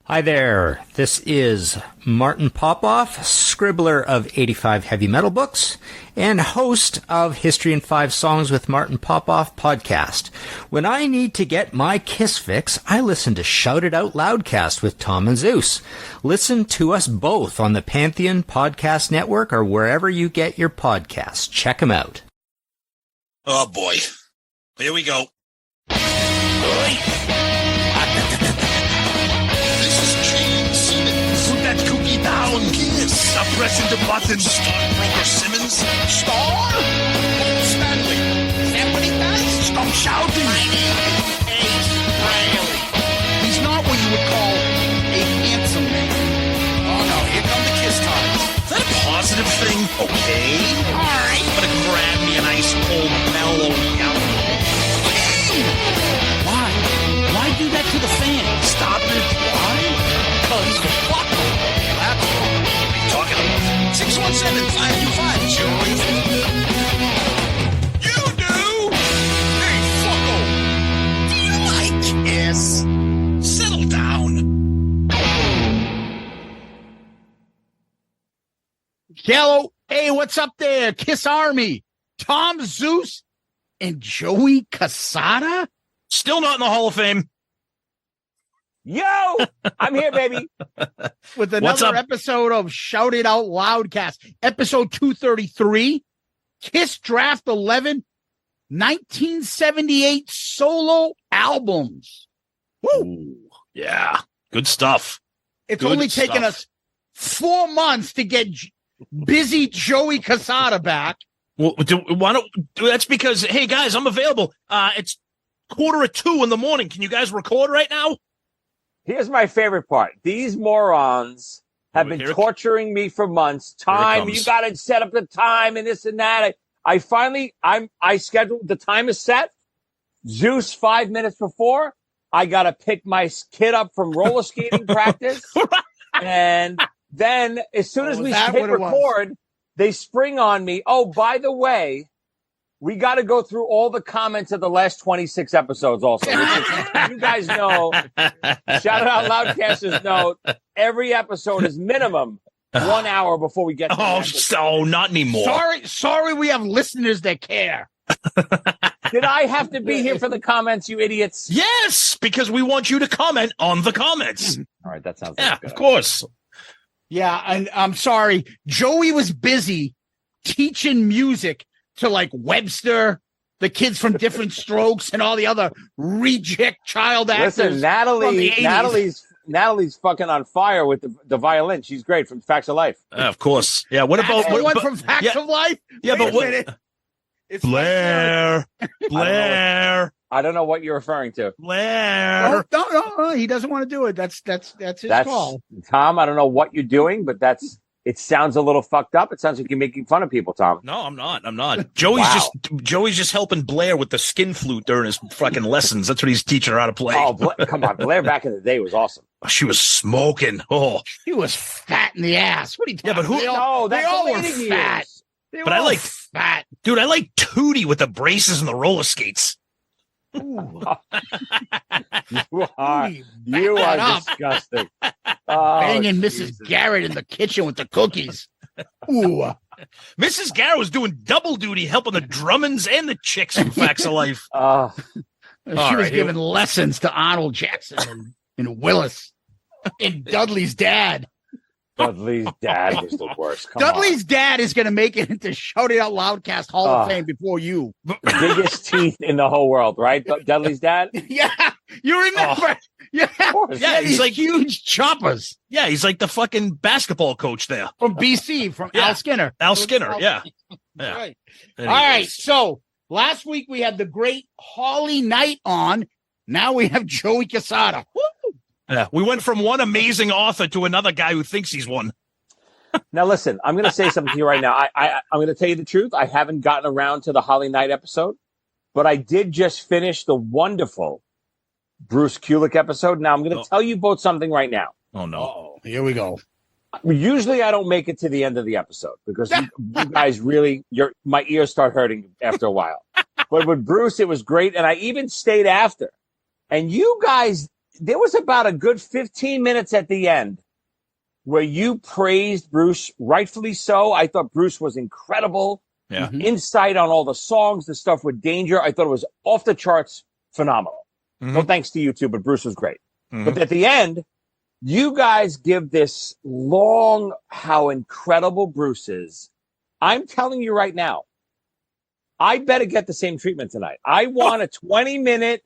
Hi there, this is Martin Popoff, scribbler of 85 heavy metal books and host of History in 5 Songs with Martin Popoff podcast. When I need to get my Kiss fix, I listen to Shout It Out Loudcast with Tom and Zeus. Listen to us both on the Pantheon Podcast Network or wherever you get your podcasts. Check them out. Oh boy, here we go. Stop pressing the buttons. Stockbroker Simmons. Star? Paul Stanley. Is that what he does? Stop shouting. My name is Ace Riley. He's not what you would call a handsome man. Oh no, here come the kiss times. Is that a positive thing? Okay. Alright. But grab me an ice cold mellow yellow. Hey! Why? Why do that to the fan? Stop it. Why? Because fuck them. That's all. 617-525, Joey. You do? Hey, fucko. Do you like Kiss? Settle down. Hello. Hey, what's up there? Kiss Army. Tom Zeus and Joey Cassata? Still not in the Hall of Fame. Yo, I'm here, baby. With another episode of Shout It Out Loudcast, episode 233, Kiss Draft 11, 1978 solo albums. Woo! Ooh, yeah, good stuff. It's only taken us 4 months to get busy Joey Cassata back. Well, that's because, hey, guys, I'm available. It's 1:45 in the morning. Can you guys record right now? Here's my favorite part. These morons have been torturing me for months. Time, you got to set up the time and this and that. I scheduled, the time is set. Zeus 5 minutes before. I got to pick my kid up from roller skating practice. And then as soon as we hit record, they spring on me. Oh, by the way, we got to go through all the comments of the last 26 episodes also. You guys know, Shout It Out Loudcasters know, every episode is minimum 1 hour before we get to the episode. Not anymore. Sorry, we have listeners that care. Did I have to be here for the comments, you idiots? Yes, because we want you to comment on the comments. All right, that sounds good. Of course. Yeah, and I'm sorry. Joey was busy teaching music to like Webster, the kids from Different Strokes, and all the other reject child actors. Listen, Natalie's fucking on fire with the violin. She's great from Facts of Life. Of course. Yeah. What That's about the one from Facts of Life? Yeah, but what? It's Blair. I don't know what you're referring to. Blair. No. He doesn't want to do it. That's his call. Tom, I don't know what you're doing, but it sounds a little fucked up. It sounds like you're making fun of people, Tom. No, I'm not. Joey's just helping Blair with the skin flute during his fucking lessons. That's what he's teaching her how to play. Oh, come on. Blair back in the day was awesome. She was smoking. Oh, she was fat in the ass. What are you talking about? But they all were fat. But I like fat. Dude, I like Tootie with the braces and the roller skates. You are disgusting. Banging Mrs. Garrett in the kitchen with the cookies. Ooh. Mrs. Garrett was doing double duty, helping the Drummonds and the chicks from Facts of Life. She was giving lessons to Arnold Jackson and Willis and Dudley's dad. Dudley's dad was the worst. Dudley's dad is going to make it into Shout It Out Loudcast Hall of Fame before you. Biggest teeth in the whole world, right? Dudley's dad? Yeah. You remember? Yeah, he's like huge choppers. Yeah, he's like the fucking basketball coach there. From BC, from Al Skinner. Al Skinner, yeah. Right. All right, so last week we had the great Holly Knight on. Now we have Joey Cassata. Woo! Yeah, we went from one amazing author to another guy who thinks he's one. Now, listen, I'm going to say something to you right now. I'm going to tell you the truth. I haven't gotten around to the Holly Knight episode, but I did just finish the wonderful Bruce Kulick episode. Now, I'm going to tell you both something right now. Oh, no. Uh-oh. Here we go. Usually, I don't make it to the end of the episode because you guys really, my ears start hurting after a while. But with Bruce, it was great. And I even stayed after. And you guys there was about a good 15 minutes at the end where you praised Bruce, rightfully so. I thought Bruce was incredible. Yeah. Insight on all the songs, the stuff with Danger. I thought it was off the charts, phenomenal. No thanks to you two, but Bruce was great. But at the end, you guys give this long, how incredible Bruce is. I'm telling you right now, I better get the same treatment tonight. I want a 20-minute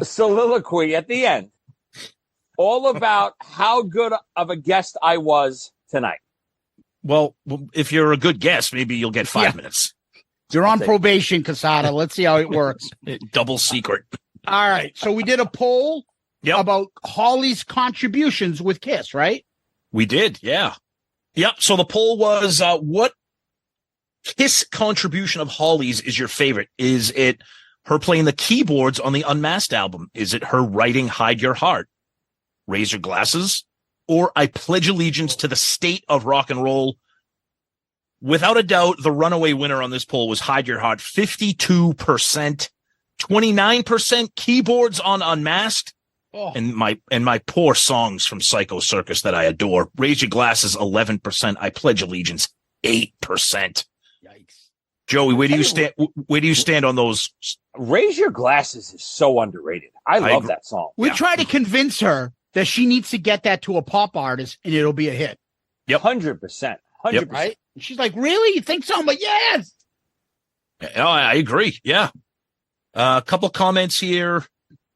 soliloquy at the end, all about how good of a guest I was tonight. Well, if you're a good guest, maybe you'll get 5 minutes. You're on probation, Cassata. Let's see how it works. Double secret. All right. So we did a poll about Holly's contributions with Kiss, right? We did, yeah. Yep. So the poll was, what Kiss contribution of Holly's is your favorite? Is it her playing the keyboards on the Unmasked album? Is it her writing Hide Your Heart, Raise Your Glasses, or I Pledge Allegiance to the State of Rock and Roll? Without a doubt, the runaway winner on this poll was Hide Your Heart, 52%, 29% keyboards on Unmasked, and my poor songs from Psycho Circus that I adore. Raise Your Glasses, 11%. I Pledge Allegiance, 8%. Yikes. Joey, where do you stand? Where do you stand on those? Raise Your Glasses is so underrated. I love that song. We try to convince her that she needs to get that to a pop artist and it'll be a hit. Yep. 100%. 100%. Right? And she's like, really? You think so? I'm like, yes. I agree. Yeah. A couple comments here.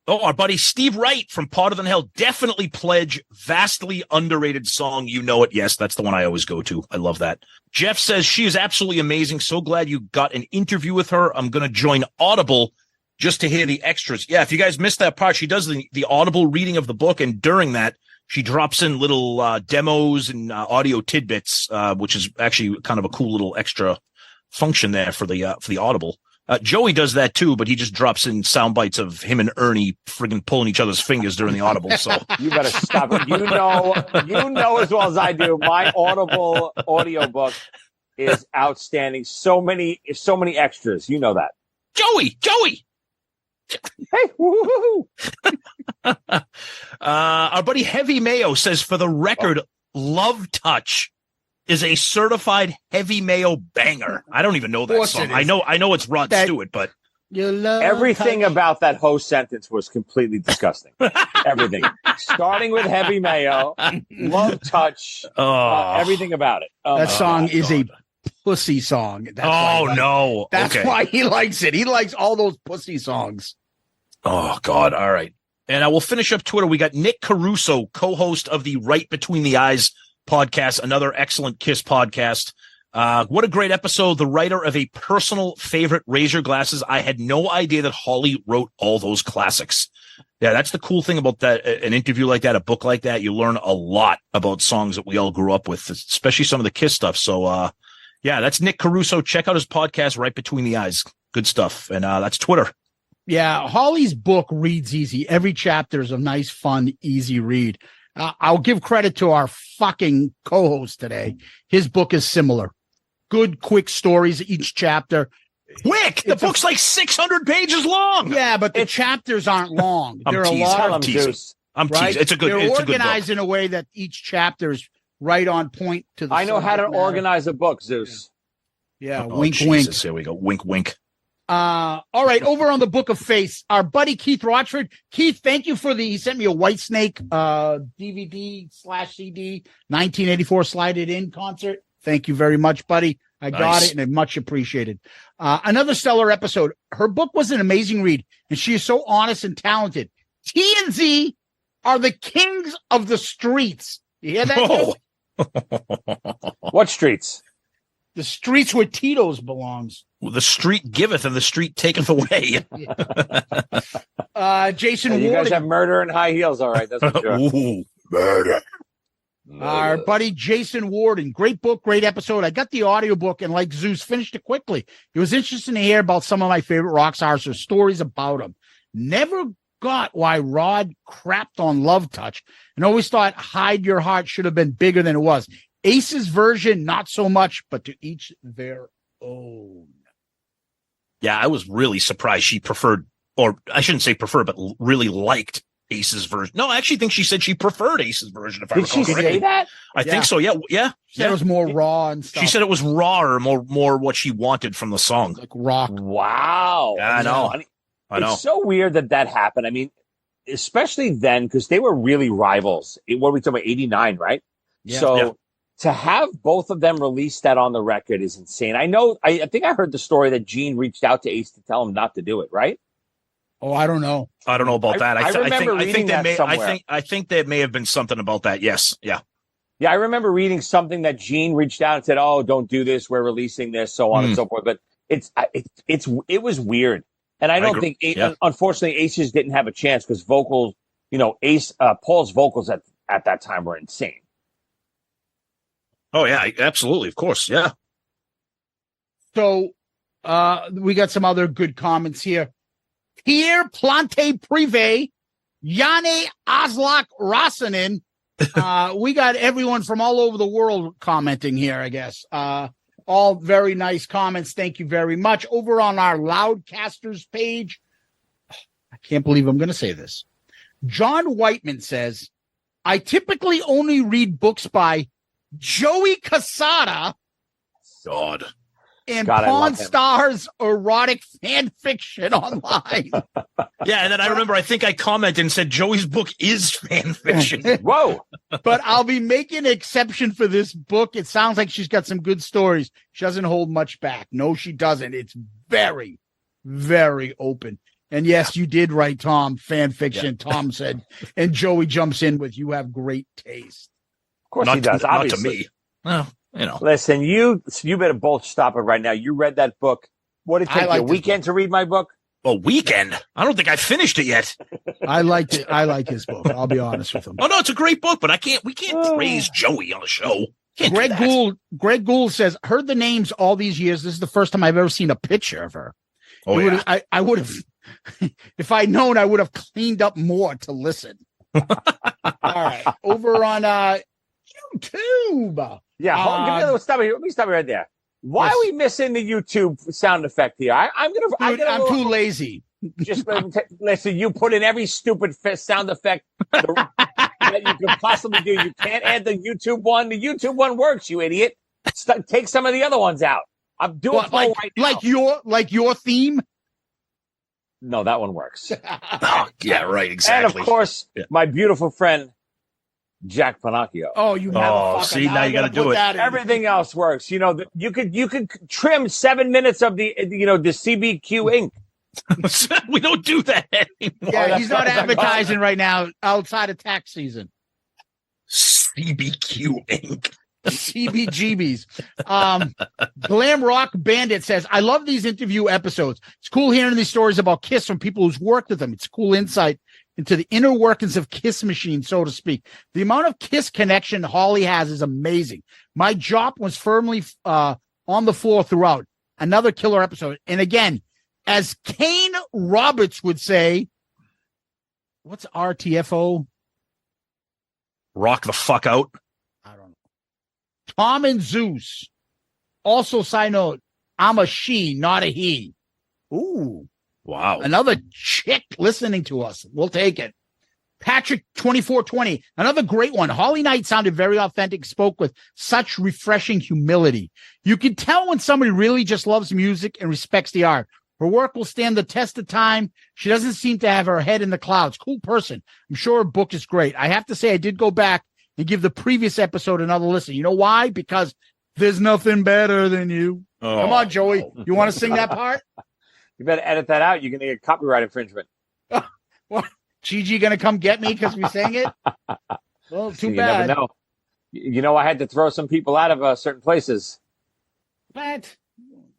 Oh, our buddy Steve Wright from Part of the Hell, definitely Pledge, vastly underrated song. You know it. Yes, that's the one I always go to. I love that. Jeff says she is absolutely amazing. So glad you got an interview with her. I'm going to join Audible just to hear the extras. Yeah, if you guys missed that part, she does the Audible reading of the book, and during that, she drops in little demos and audio tidbits, which is actually kind of a cool little extra function there for the Audible. Joey does that too, but he just drops in sound bites of him and Ernie friggin' pulling each other's fingers during the Audible. So you better stop it. You know as well as I do, my Audible audiobook is outstanding. So many extras. You know that. Joey. Hey, woo-hoo-hoo. Our buddy Heavy Mayo says, for the record, Love Touch is a certified Heavy Mayo banger. I don't even know that song. I know it's Rod Stewart, but everything about that whole sentence was completely disgusting. Everything, starting with Heavy Mayo, Love Touch, everything about it. That song is a pussy song. That's why he likes it. He likes all those pussy songs. Oh God! All right, and I will finish up Twitter. We got Nick Caruso, co-host of the Right Between the Eyes podcast, another excellent Kiss podcast. What a great episode. The writer of a personal favorite, Raise Your Glasses. I had no idea that Holly wrote all those classics. Yeah, that's the cool thing about that. An interview like that, a book like that, you learn a lot about songs that we all grew up with, especially some of the Kiss stuff. So, yeah, that's Nick Caruso. Check out his podcast, Right Between the Eyes. Good stuff. And that's Twitter. Yeah, Holly's book reads easy. Every chapter is a nice, fun, easy read. I'll give credit to our fucking co-host today. His book is similar. Good, quick stories, each chapter. Quick! The book's like 600 pages long. Yeah, but the chapters aren't long. I'm teasing. I'm teasing. It's a good book. They're organized in a way that each chapter is right on point to the I know how to organize a book, Zeus. Yeah, wink, wink. Here we go. Wink, wink. All right, over on the Book of Face, our buddy Keith Rochford. Keith, thank you he sent me a Whitesnake DVD/CD 1984 Slide It In concert. Thank you very much, buddy. I got it, and it's much appreciated. Another stellar episode. Her book was an amazing read, and she is so honest and talented. T&Z are the kings of the streets. You hear that? What streets? The streets where Tito's belongs. Well, the street giveth and the street taketh away. Jason Ward. You guys have murder and high heels, all right. That's for sure. Ooh, murder. Our buddy Jason Warden. Great book, great episode. I got the audiobook and like Zeus finished it quickly. It was interesting to hear about some of my favorite rock stars or stories about them. Never got why Rod crapped on Love Touch and always thought Hide Your Heart should have been bigger than it was. Ace's version, not so much, but to each their own. Yeah, I was really surprised she preferred, or I shouldn't say preferred, but really liked Ace's version. No, I actually think she said she preferred Ace's version. If I Did recall she correctly. say that? I think so. Yeah. She said it was more raw and stuff. She said it was raw or more what she wanted from the song. like rock. Wow. Yeah, I know. I know. It's so weird that happened. I mean, especially then, because they were really rivals. What are we talking about? 89, right? Yeah. So to have both of them release that on the record is insane. I know. I think I heard the story that Gene reached out to Ace to tell him not to do it, right? Oh, I don't know. I don't know about that. I remember reading that somewhere. I think there may have been something about that. Yes. Yeah. Yeah, I remember reading something that Gene reached out and said, "Oh, don't do this. We're releasing this, so on and so forth." But it was weird, and I don't think unfortunately Aces didn't have a chance because vocals, Paul's vocals at that time were insane. Oh yeah, absolutely, of course, yeah. So, we got some other good comments here. Pierre Plante Privé, Yane Oslak Rasanen. We got everyone from all over the world commenting here, I guess. All very nice comments. Thank you very much. Over on our Loudcasters page, I can't believe I'm going to say this. John Whiteman says, I typically only read books by Joey Cassata. God. And Pawn Stars erotic fan fiction online. Yeah, and then I remember I think I commented and said Joey's book is fan fiction. Whoa. But I'll be making an exception for this book. It sounds like she's got some good stories. She doesn't hold much back. No, she doesn't. It's very, very open. And yes, you did write, Tom, fan fiction. Yeah. Tom said, and Joey jumps in with, you have great taste. Of course he does, obviously. Not to me. Well, Listen, you better both stop it right now. You read that book. What did it take you a weekend to read my book? A weekend? I don't think I finished it yet. I liked it. I like his book. I'll be honest with him. Oh no, it's a great book, but we can't praise Joey on the show. Greg Gould says, heard the names all these years. This is the first time I've ever seen a picture of her. Oh, yeah. I would have, if I'd known, I would have cleaned up more to listen. All right. Over on YouTube. Yeah, let me stop you right there. Why are we missing the YouTube sound effect here? I'm too lazy. Just listen. You put in every stupid sound effect that you could possibly do. You can't add the YouTube one. The YouTube one works, you idiot. Take some of the other ones out. I'm doing right now. Like your theme. No, that one works. Oh, yeah, right, exactly. And of course, my beautiful friend Jack Panacchio. Oh, you motherfucker! See, now you got to do it. Everything else works. You could trim 7 minutes of the the CBQ ink. We don't do that anymore. Yeah, he's not advertising right now outside of tax season. CBQ ink. CBGBs. Glam Rock Bandit says, I love these interview episodes. It's cool hearing these stories about Kiss from people who's worked with them. It's cool insight into the inner workings of Kiss machine, so to speak. The amount of Kiss connection Holly has is amazing. My jaw was firmly on the floor throughout. Another killer episode. And again, as Kane Roberts would say, what's RTFO? Rock the fuck out. I don't know. Tom and Zeus. Also, side note, I'm a she, not a he. Ooh. Wow. Another chick listening to us. We'll take it. Patrick 2420. Another great one. Holly Knight sounded very authentic, spoke with such refreshing humility. You can tell when somebody really just loves music and respects the art. Her work will stand the test of time. She doesn't seem to have her head in the clouds. Cool person. I'm sure her book is great. I have to say, I did go back and give the previous episode another listen. You know why? Because there's nothing better than you. Oh. Come on, Joey. You want to sing that part? You better edit that out. You're going to get copyright infringement. What? Gigi going to come get me because we sang it? Well, too bad. You never know. You know, I had to throw some people out of certain places. What?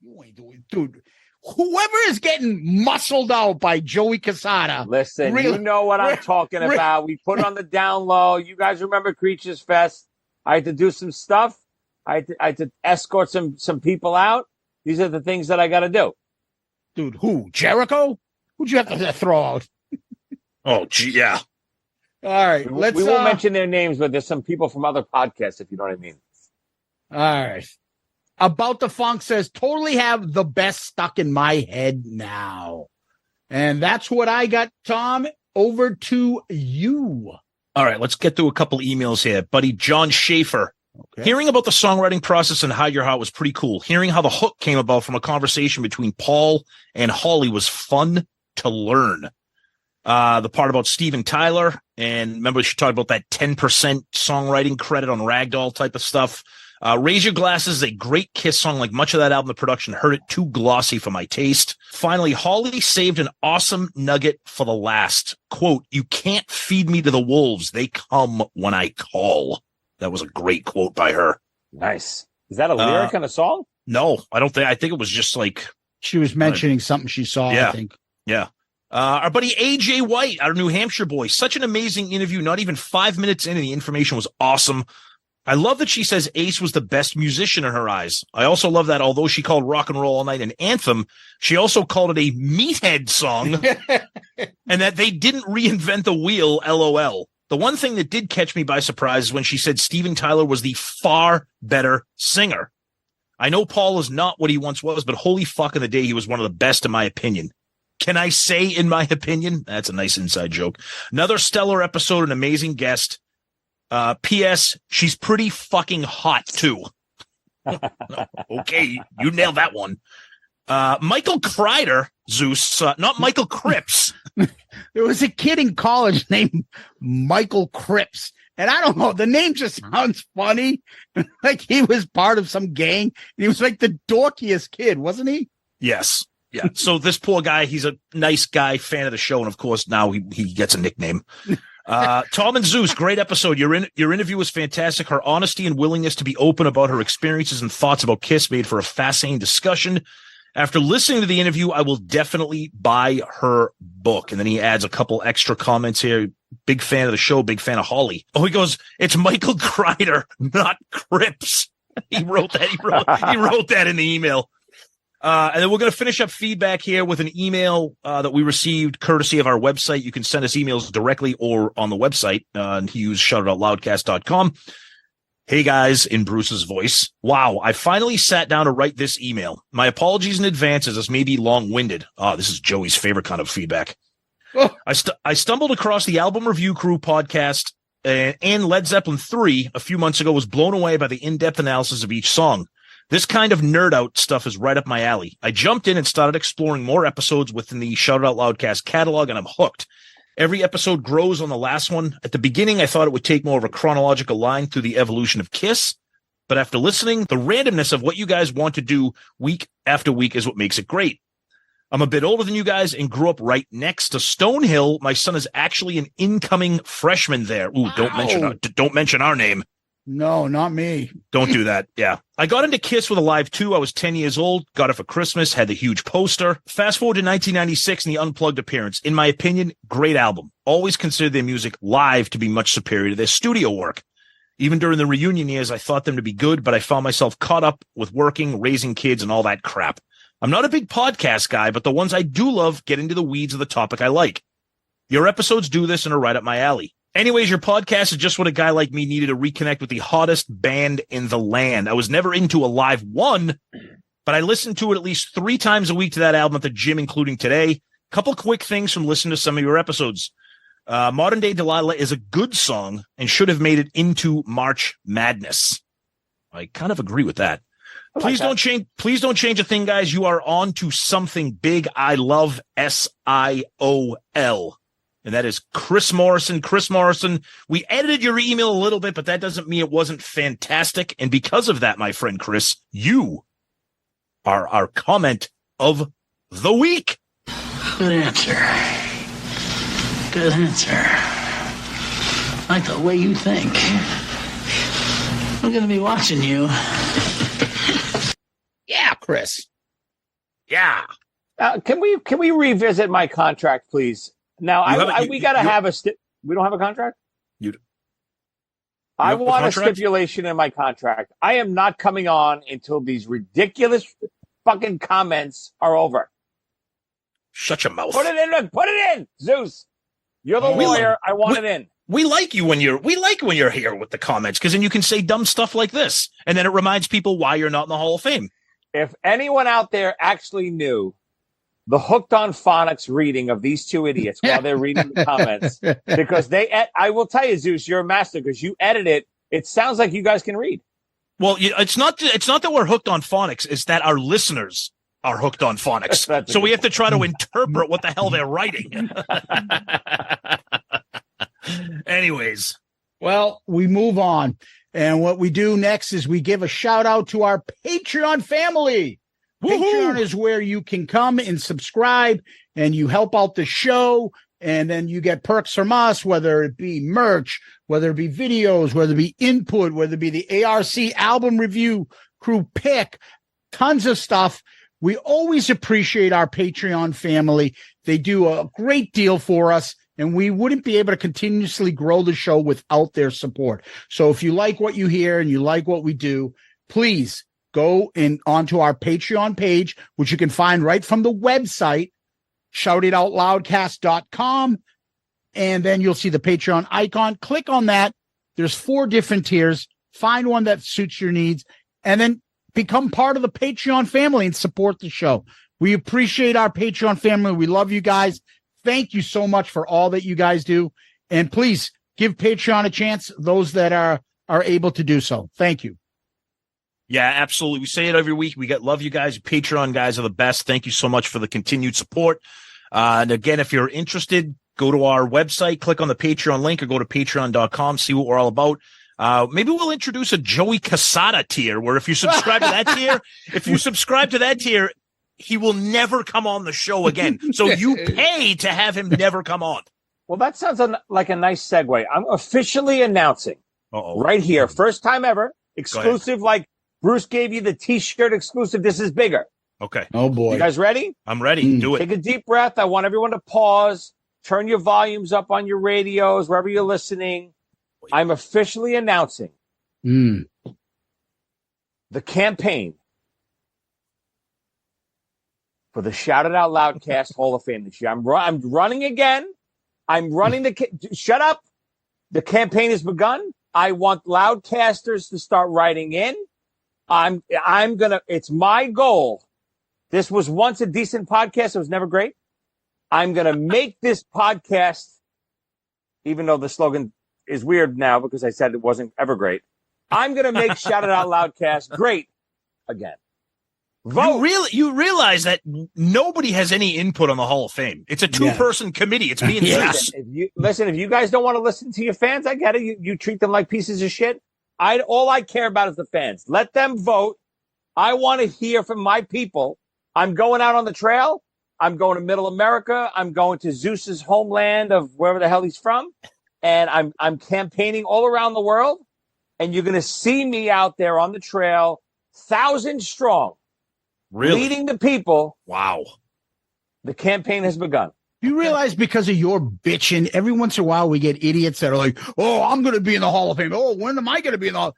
You ain't doing, dude. Whoever is getting muscled out by Joey Cassata. Listen, you know what I'm talking about. We put it on the down low. You guys remember Creatures Fest? I had to do some stuff. I had to escort some people out. These are the things that I got to do. Dude, who? Jericho? Who'd you have to throw out? Oh, gee, yeah. All right. We won't mention their names, but there's some people from other podcasts, if you know what I mean. All right. About the Funk says, totally have the best stuck in my head now. And that's what I got, Tom. over to you. All right, let's get through a couple emails here. Buddy John Schaefer. Okay. Hearing about the songwriting process and Hide Your Heart was pretty cool. Hearing how the hook came about from a conversation between Paul and Holly was fun to learn. The part about Steven Tyler, and remember she talked about that 10% songwriting credit on Ragdoll type of stuff. Raise Your Glasses is a great Kiss song. Like much of that album, the production hurt it too glossy for my taste. Finally, Holly saved an awesome nugget for the last. Quote, "You can't feed me to the wolves. They come when I call." That was a great quote by her. Nice. Is that a lyric in a song? No, I don't think. I think it was just like she was mentioning something she saw. Yeah, I think. Yeah. Our buddy AJ White, our New Hampshire boy, such an amazing interview. Not even 5 minutes in, and the information was awesome. I love that she says Ace was the best musician in her eyes. I also love that although she called Rock and Roll All Night an anthem, she also called it a meathead song, and that they didn't reinvent the wheel. LOL. The one thing that did catch me by surprise is when she said Steven Tyler was the far better singer. I know Paul is not what he once was, but holy fuck in the day, he was one of the best in my opinion. Can I say in my opinion? That's a nice inside joke. Another stellar episode, an amazing guest. P.S. She's pretty fucking hot too. Okay, you nailed that one. Michael Kreider, Zeus, not Michael Cripps. There was a kid in college named Michael Cripps. And I don't know, the name just sounds funny. Like he was part of some gang. He was like the dorkiest kid, wasn't he? Yes. Yeah. So this poor guy, he's a nice guy, fan of the show. And of course, now he gets a nickname. Tom and Zeus, great episode. Your interview was fantastic. Her honesty and willingness to be open about her experiences and thoughts about Kiss made for a fascinating discussion. After listening to the interview, I will definitely buy her book. And then he adds a couple extra comments here. Big fan of the show, big fan of Holly. Oh, he goes, it's Michael Kreider, not Cripps. He wrote that. He wrote that in the email. And then we're going to finish up feedback here with an email that we received courtesy of our website. You can send us emails directly or on the website. And he used shoutitoutloudcast.com. Hey guys, in Bruce's voice. Wow, I finally sat down to write this email. My apologies in advance as this may be long-winded. Oh, this is Joey's favorite kind of feedback. Oh. I stumbled across the Album Review Crew podcast and Led Zeppelin 3 a few months ago, was blown away by the in-depth analysis of each song. This kind of nerd out stuff is right up my alley. I jumped in and started exploring more episodes within the Shout It Out Loudcast catalog, and I'm hooked. Every episode grows on the last one. At the beginning, I thought it would take more of a chronological line through the evolution of Kiss, but after listening, the randomness of what you guys want to do week after week is what makes it great. I'm a bit older than you guys and grew up right next to Stonehill. My son is actually an incoming freshman there. Ooh, wow. Don't mention our name. No, not me. Don't do that. Yeah. I got into Kiss with Alive 2. I was 10 years old, got it for Christmas, had the huge poster. Fast forward to 1996 and the Unplugged appearance. In my opinion, great album. Always considered their music live to be much superior to their studio work. Even during the reunion years, I thought them to be good, but I found myself caught up with working, raising kids, and all that crap. I'm not a big podcast guy, but the ones I do love get into the weeds of the topic I like. Your episodes do this and are right up my alley. Anyways, your podcast is just what a guy like me needed to reconnect with the hottest band in the land. I was never into Alive 1, but I listened to it at least 3 times a week to that album at the gym, including today. Couple quick things from listening to some of your episodes. Modern Day Delilah is a good song and should have made it into March Madness. I kind of agree with that. Please don't change a thing, guys. You are on to something big. I love SIOL. And that is Chris Morrison. Chris Morrison, we edited your email a little bit, but that doesn't mean it wasn't fantastic. And because of that, my friend Chris, you are our comment of the week. Good answer. Good answer. I like the way you think. I'm going to be watching you. Yeah, Chris. Yeah. Can we revisit my contract, please? Now, we got to have we don't have a contract? I want a stipulation in my contract. I am not coming on until these ridiculous fucking comments are over. Shut your mouth. Put it in, Zeus. You're the lawyer. I want it in. We like you when you're here with the comments, because then you can say dumb stuff like this, and then it reminds people why you're not in the Hall of Fame. If anyone out there actually knew the Hooked on Phonics reading of these two idiots while they're reading the comments. Because I will tell you, Zeus, you're a master because you edit it. It sounds like you guys can read. Well, it's not that we're hooked on phonics. It's that our listeners are hooked on phonics. So we have to try to interpret what the hell they're writing. Anyways. Well, we move on. And what we do next is we give a shout out to our Patreon family. Woo-hoo! Patreon is where you can come and subscribe and you help out the show. And then you get perks from us, whether it be merch, whether it be videos, whether it be input, whether it be the ARC album review, crew pick, tons of stuff. We always appreciate our Patreon family. They do a great deal for us, and we wouldn't be able to continuously grow the show without their support. So if you like what you hear and you like what we do, please go onto our Patreon page, which you can find right from the website, shoutitoutloudcast.com, and then you'll see the Patreon icon. Click on that. There's 4 different tiers. Find one that suits your needs, and then become part of the Patreon family and support the show. We appreciate our Patreon family. We love you guys. Thank you so much for all that you guys do. And please give Patreon a chance, those that are able to do so. Thank you. Yeah, absolutely. We say it every week. Love you guys. Patreon guys are the best. Thank you so much for the continued support. And again, if you're interested, go to our website, click on the Patreon link, or go to patreon.com, see what we're all about. Maybe we'll introduce a Joey Cassata tier, where if you subscribe to that tier, he will never come on the show again. So you pay to have him never come on. Well, that sounds like a nice segue. I'm officially announcing right here, first time ever, exclusive, like Bruce gave you the T-shirt exclusive. This is bigger. Okay. Oh, boy. You guys ready? I'm ready. Do it. Take a deep breath. I want everyone to pause. Turn your volumes up on your radios, wherever you're listening. I'm officially announcing the campaign for the Shout It Out Loudcast Hall of Fame this year. I'm running again. I'm running shut up. The campaign has begun. I want Loudcasters to start writing in. It's my goal. This was once a decent podcast. It was never great. I'm going to make this podcast, even though the slogan is weird now because I said it wasn't ever great. I'm going to make Shout It Out Loudcast great again. Vote. You realize that nobody has any input on the Hall of Fame. It's a 2-person committee. It's me and Zeus. Listen, if you guys don't want to listen to your fans, I get it. You treat them like pieces of shit. All I care about is the fans. Let them vote. I want to hear from my people. I'm going out on the trail. I'm going to Middle America. I'm going to Zeus's homeland of wherever the hell he's from. And I'm campaigning all around the world. And you're going to see me out there on the trail, 1,000 strong. Really? Leading the people. Wow. The campaign has begun. You realize because of your bitching, every once in a while we get idiots that are like, oh, I'm going to be in the Hall of Fame. Oh, when am I going to be in the Hall?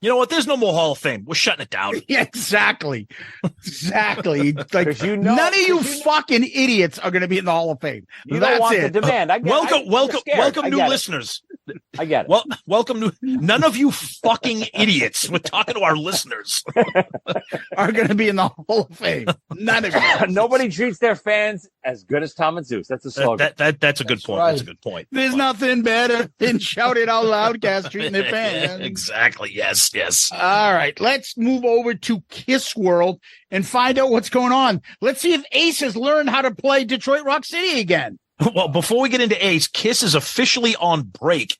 You know what? There's no more Hall of Fame. We're shutting it down. Yeah, exactly. Exactly. Like, none of you fucking idiots are going to be in the Hall of Fame. You don't want the demand. I get it. Welcome new listeners. I get it. Well, welcome none of you fucking idiots. We're talking to our listeners. Are going to be in the Hall of Fame. None of you. Nobody treats their fans as good as Tom and Zeus. That's a slogan. That's a good point. Right. That's a good point. There's nothing better than Shout It Out Loudcast treating their fans. Exactly. Yes. All right. Let's move over to Kiss World and find out what's going on. Let's see if Ace has learned how to play Detroit Rock City again. Well, before we get into Ace, Kiss is officially on break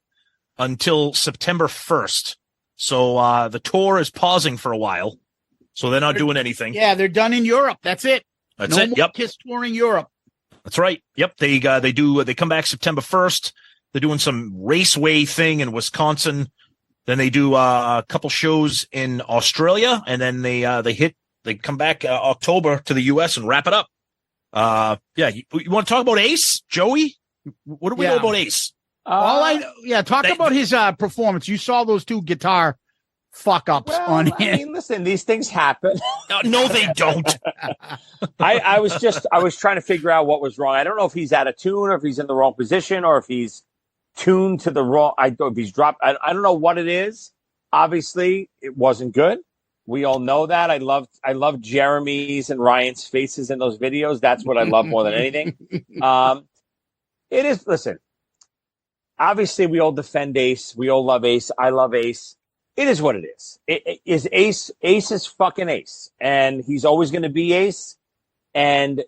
until September 1st. So the tour is pausing for a while. So they're not doing anything. Yeah, they're done in Europe. That's it. That's it. Yep. Kiss touring Europe. That's right. Yep. They come back September 1st. They're doing some raceway thing in Wisconsin. Then they do a couple shows in Australia, and then they come back October to the U.S. and wrap it up. You want to talk about Ace, Joey? What do we know about Ace? Talk about his performance. You saw those 2 guitar fuck ups on him. I mean, listen, these things happen. No, they don't. I was trying to figure out what was wrong. I don't know if he's out of tune or if he's in the wrong position or if he's tuned to the wrong. If he's dropped. I don't know what it is. Obviously, it wasn't good. We all know that. I love Jeremy's and Ryan's faces in those videos. That's what I love more than anything. It is. Listen, obviously we all defend Ace. We all love Ace. I love Ace. It is what it is. It is Ace. Ace is fucking Ace, and he's always going to be Ace. And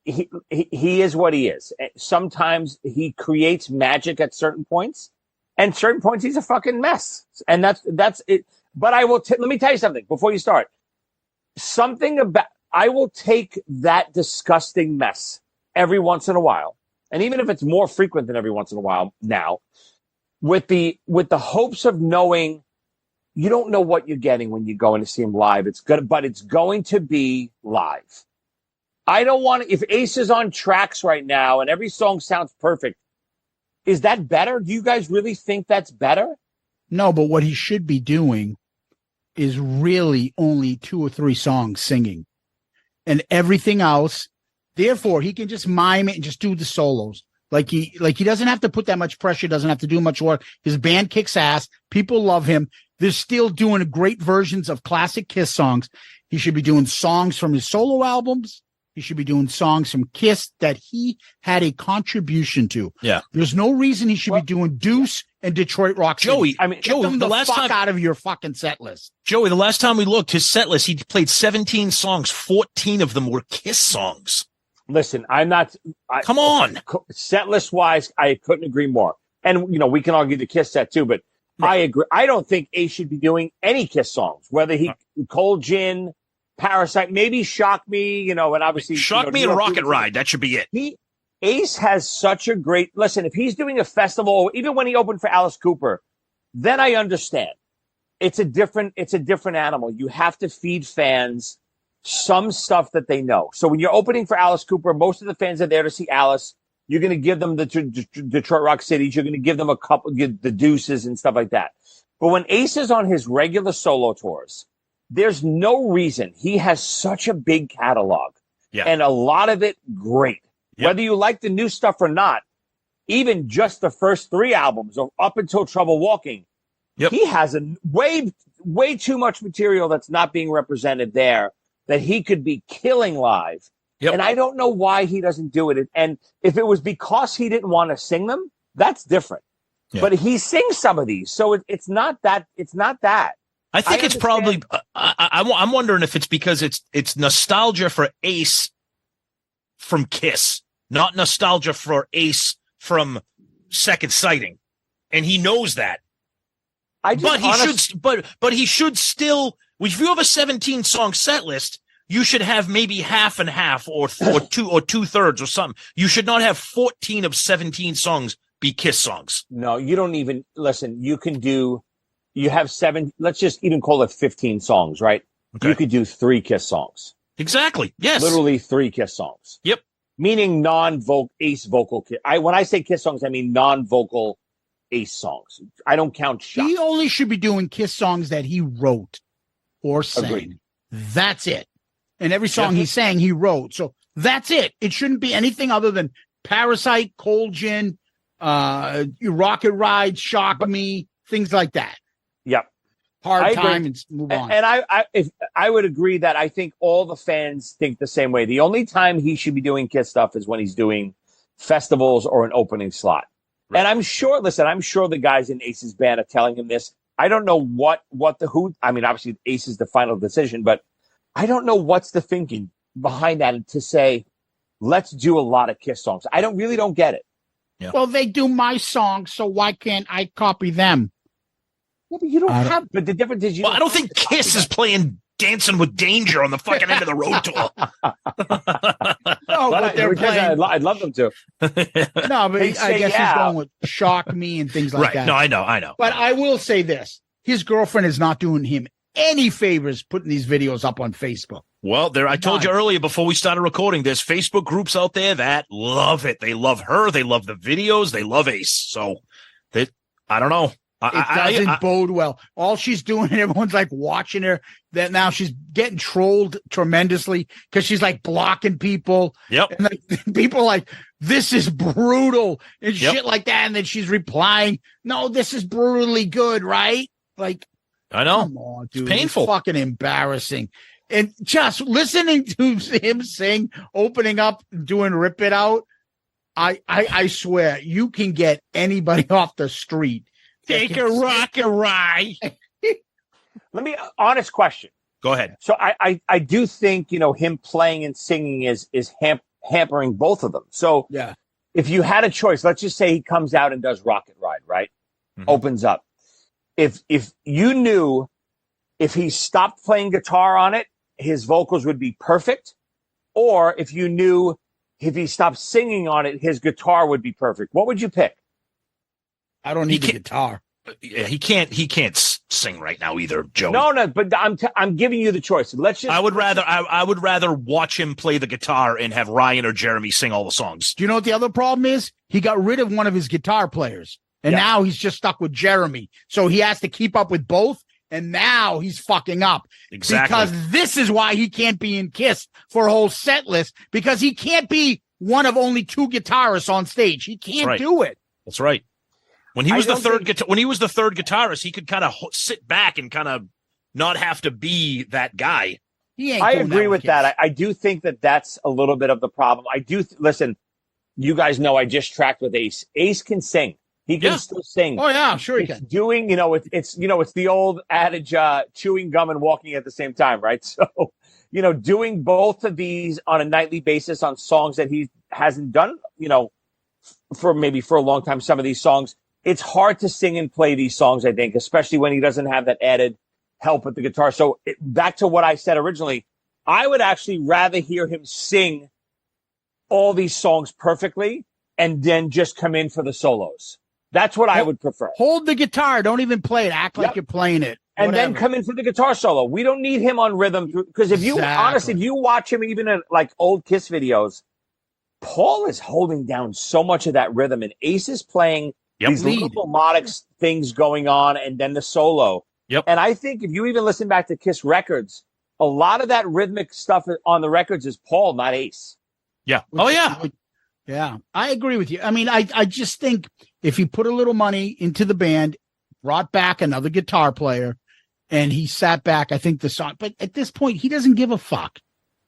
he is what he is. Sometimes he creates magic at certain points, and certain points he's a fucking mess. And that's it. But let me tell you something before you start. I will take that disgusting mess every once in a while. And even if it's more frequent than every once in a while now, with the hopes of knowing you don't know what you're getting when you go in to see him live. But it's going to be live. I don't want to, if Ace is on tracks right now and every song sounds perfect, is that better? Do you guys really think that's better? No, but what he should be doing is really only 2 or 3 songs singing and everything else. Therefore, he can just mime it and just do the solos. Like he doesn't have to put that much pressure, doesn't have to do much work. His band kicks ass. People love him. They're still doing great versions of classic Kiss songs. He should be doing songs from his solo albums. He should be doing songs from Kiss that he had a contribution to. Yeah. There's no reason he should be doing Deuce and Detroit Rock City. Joey, the last time out of your fucking set list. Joey, the last time we looked, his set list, he played 17 songs. 14 of them were Kiss songs. Listen, I'm not. Come on. Set list wise, I couldn't agree more. And we can argue the Kiss set too, but I agree. I don't think Ace should be doing any Kiss songs, whether he Cold Gin, Parasite, maybe Shock Me, and obviously Shock Me and Rocket Ride. That should be it. Ace has such a great listen. If he's doing a festival, even when he opened for Alice Cooper, then I understand. It's a different animal. You have to feed fans some stuff that they know. So when you're opening for Alice Cooper, most of the fans are there to see Alice. You're going to give them the Detroit Rock Cities. You're going to give them the Deuces and stuff like that. But when Ace is on his regular solo tours, there's no reason. He has such a big catalog, and a lot of it great. Yep. Whether you like the new stuff or not, even just the first 3 albums or up until Trouble Walking, he has a way too much material that's not being represented there that he could be killing live. Yep. And I don't know why he doesn't do it. And if it was because he didn't want to sing them, that's different. Yeah. But he sings some of these, so it's not that. It's not that. I think it's probably. I'm wondering if it's because it's nostalgia for Ace from Kiss, not nostalgia for Ace from Second Sighting, and he knows that. But he should still. If you have a 17-song set list, you should have maybe half and half, or 2/3 or something. You should not have 14 of 17 songs be Kiss songs. No, you don't even listen. You have 7. Let's just even call it 15 songs, right? Okay. You could do 3 Kiss songs. Exactly. Yes. Literally 3 Kiss songs. Yep. Meaning non-vocal Ace vocal Kiss. When I say Kiss songs, I mean non-vocal Ace songs. I don't count shots. He only should be doing Kiss songs that he wrote or sang. Agreed. That's it. And every song he sang, he wrote. So that's it. It shouldn't be anything other than Parasite, Cold Gin, Rocket Ride, Shock Me, things like that. Yep. Hard time and move on. And I would agree that I think all the fans think the same way. The only time he should be doing Kiss stuff is when he's doing festivals or an opening slot. Right. And I'm sure the guys in Ace's band are telling him this. I don't know I mean, obviously Ace is the final decision, but I don't know what's the thinking behind that to say, let's do a lot of Kiss songs. I really don't get it. Yeah. Well, they do my songs, so why can't I copy them? Yeah, but you don't have. But the difference is I don't think Kiss is playing Dancing with Danger on the fucking end of the road tour. No, but they're playing. I'd love them to. No, but I guess he's going with Shock Me and things like that. No, I know. But I will say this: his girlfriend is not doing him any favors putting these videos up on Facebook. Well, I told you earlier before we started recording, there's Facebook groups out there that love it. They love her. They love the videos. They love Ace. So I don't know. It doesn't bode well. All she's doing, and everyone's like watching her, that now she's getting trolled tremendously because she's like blocking people. Yep. And like people are like, this is brutal and shit like that. And then she's replying, no, this is brutally good, right? Like, I know. Come on, dude. It's painful. It's fucking embarrassing. And just listening to him sing, opening up, doing Rip It Out, I swear, you can get anybody off the street. Take a rock and ride. Let me, honest question. Go ahead. So I do think, him playing and singing is hampering both of them. So yeah, if you had a choice, let's just say he comes out and does Rocket Ride, right? Mm-hmm. Opens up. If you knew if he stopped playing guitar on it, his vocals would be perfect, or if you knew if he stopped singing on it, his guitar would be perfect, what would you pick? I don't need the guitar. Yeah, he can't sing right now either, Joey. No, but I'm giving you the choice. Let's just. I would rather watch him play the guitar and have Ryan or Jeremy sing all the songs. Do you know what the other problem is? He got rid of one of his guitar players, and now he's just stuck with Jeremy. So he has to keep up with both, and now he's fucking up. Exactly. Because this is why he can't be in Kiss for a whole set list, because he can't be one of only two guitarists on stage. He can't do it. That's right. When he was the third guitarist, he could kind of sit back and kind of not have to be that guy. I agree with that. I do think that that's a little bit of the problem. I do listen. You guys know I just tracked with Ace. Ace can sing. He can still sing. Oh yeah, sure he can. Doing, it's the old adage, chewing gum and walking at the same time, right? So, doing both of these on a nightly basis on songs that he hasn't done, for a long time. Some of these songs. It's hard to sing and play these songs, I think, especially when he doesn't have that added help with the guitar. So back to what I said originally, I would actually rather hear him sing all these songs perfectly and then just come in for the solos. That's what I would prefer. Hold the guitar. Don't even play it. Act like you're playing it. And then come in for the guitar solo. We don't need him on rhythm. Because if you watch him even in like old Kiss videos, Paul is holding down so much of that rhythm, and Ace is playing these little melodic things going on, and then the solo. Yep. And I think if you even listen back to Kiss records, a lot of that rhythmic stuff on the records is Paul, not Ace. Yeah. Oh, yeah. Yeah. I agree with you. I mean, I just think if he put a little money into the band, brought back another guitar player, and he sat back, I think the song. But at this point, he doesn't give a fuck.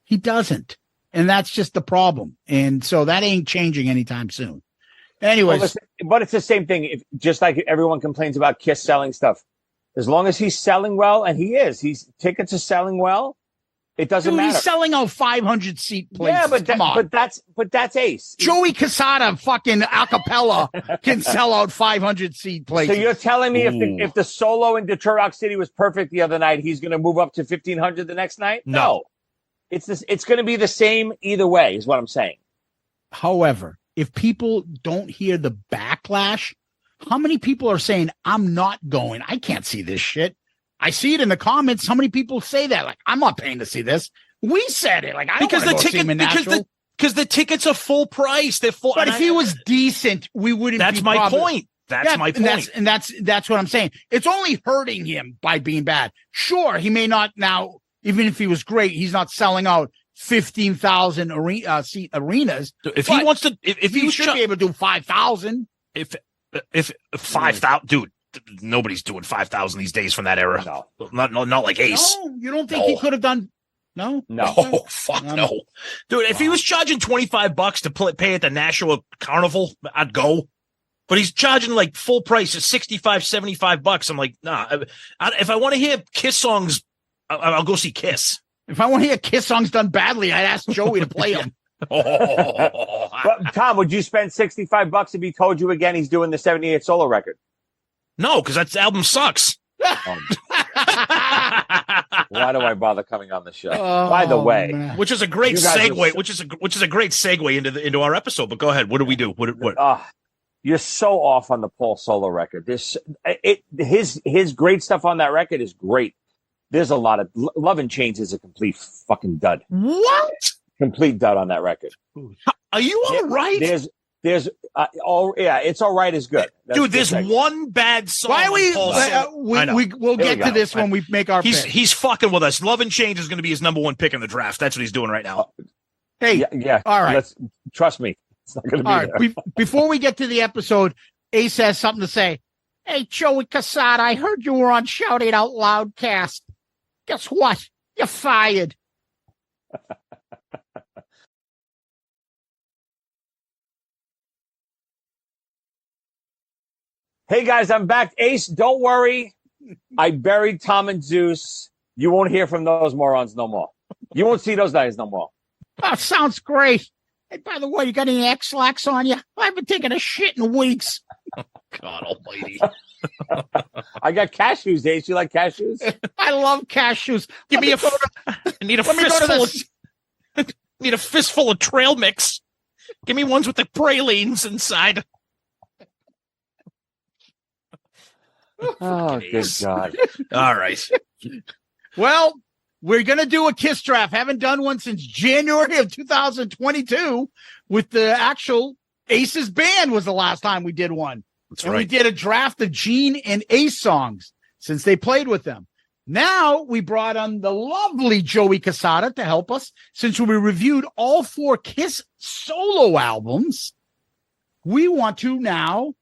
He doesn't. And that's just the problem. And so that ain't changing anytime soon. Anyways, but it's the same thing. Just like everyone complains about Kiss selling stuff, as long as he's selling well, and his tickets are selling well, it doesn't matter. He's selling out 500 seat places. Yeah, but that's Ace. Joey Cassata, fucking acapella, can sell out 500 seat places. So you're telling me if the solo in Detroit Rock City was perfect the other night, he's going to move up to 1,500 the next night? No. It's going to be the same either way, is what I'm saying. However, if people don't hear the backlash, how many people are saying, I'm not going? I can't see this shit. I see it in the comments. How many people say that? Like, I'm not paying to see this. We said it. Like, I don't want to see him in Nashville. Because the tickets are full price. They're full. But if he was decent, we wouldn't. That's my point. That's my point. And that's what I'm saying. It's only hurting him by being bad. Sure, he may not now. Even if he was great, he's not selling out 15,000 seat arenas. If he wants to, if he should be able to do 5,000. If 5,000, dude, nobody's doing 5,000 these days from that era. No. Not like Ace. No, you don't think he could have done? No. Oh, fuck no, dude. If he was charging $25 to pay at the Nashua Carnival, I'd go. But he's charging like full price at $65, $75. I'm like, nah. If I want to hear Kiss songs, I'll go see Kiss. If I want to hear Kiss songs done badly, I'd ask Joey to play them. But Tom, would you spend $65 if he told you again he's doing the 78 solo record? No, because that album sucks. Why do I bother coming on the show? By the way, man. Which is a great segue. Which is a great segue into our episode. But go ahead. What do we do? What? You're so off on the Paul solo record. His great stuff on that record is great. There's a lot of Love and Change is a complete fucking dud. What? Complete dud on that record. Are you all right? There's it's all right is good. Dude, there's one bad song. Why we'll get to this when we make our pick. He's fucking with us. Love and Change is going to be his number one pick in the draft. That's what he's doing right now. Hey, yeah. All right. Trust me. It's not going to be all right. Before we get to the episode, Ace has something to say. Hey, Joey Cassata, I heard you were on Shout It Out Loudcast. Guess what? You're fired. Hey, guys, I'm back. Ace, don't worry. I buried Tom and Zeus. You won't hear from those morons no more. You won't see those guys no more. Oh, sounds great. Hey, by the way, you got any X-Lax on you? I haven't taken a shit in weeks. God almighty. I got cashews, Ace. You like cashews? I love cashews. Give me a need a fistful of trail mix. Give me ones with the pralines inside. Oh, good God. All right. Well, we're going to do a Kiss draft. Haven't done one since January of 2022 with the actual Aces band was the last time we did one. That's and right. we did a draft of Gene and Ace songs since they played with them. Now we brought on the lovely Joey Cassata to help us since we reviewed all 4 Kiss solo albums. We want to now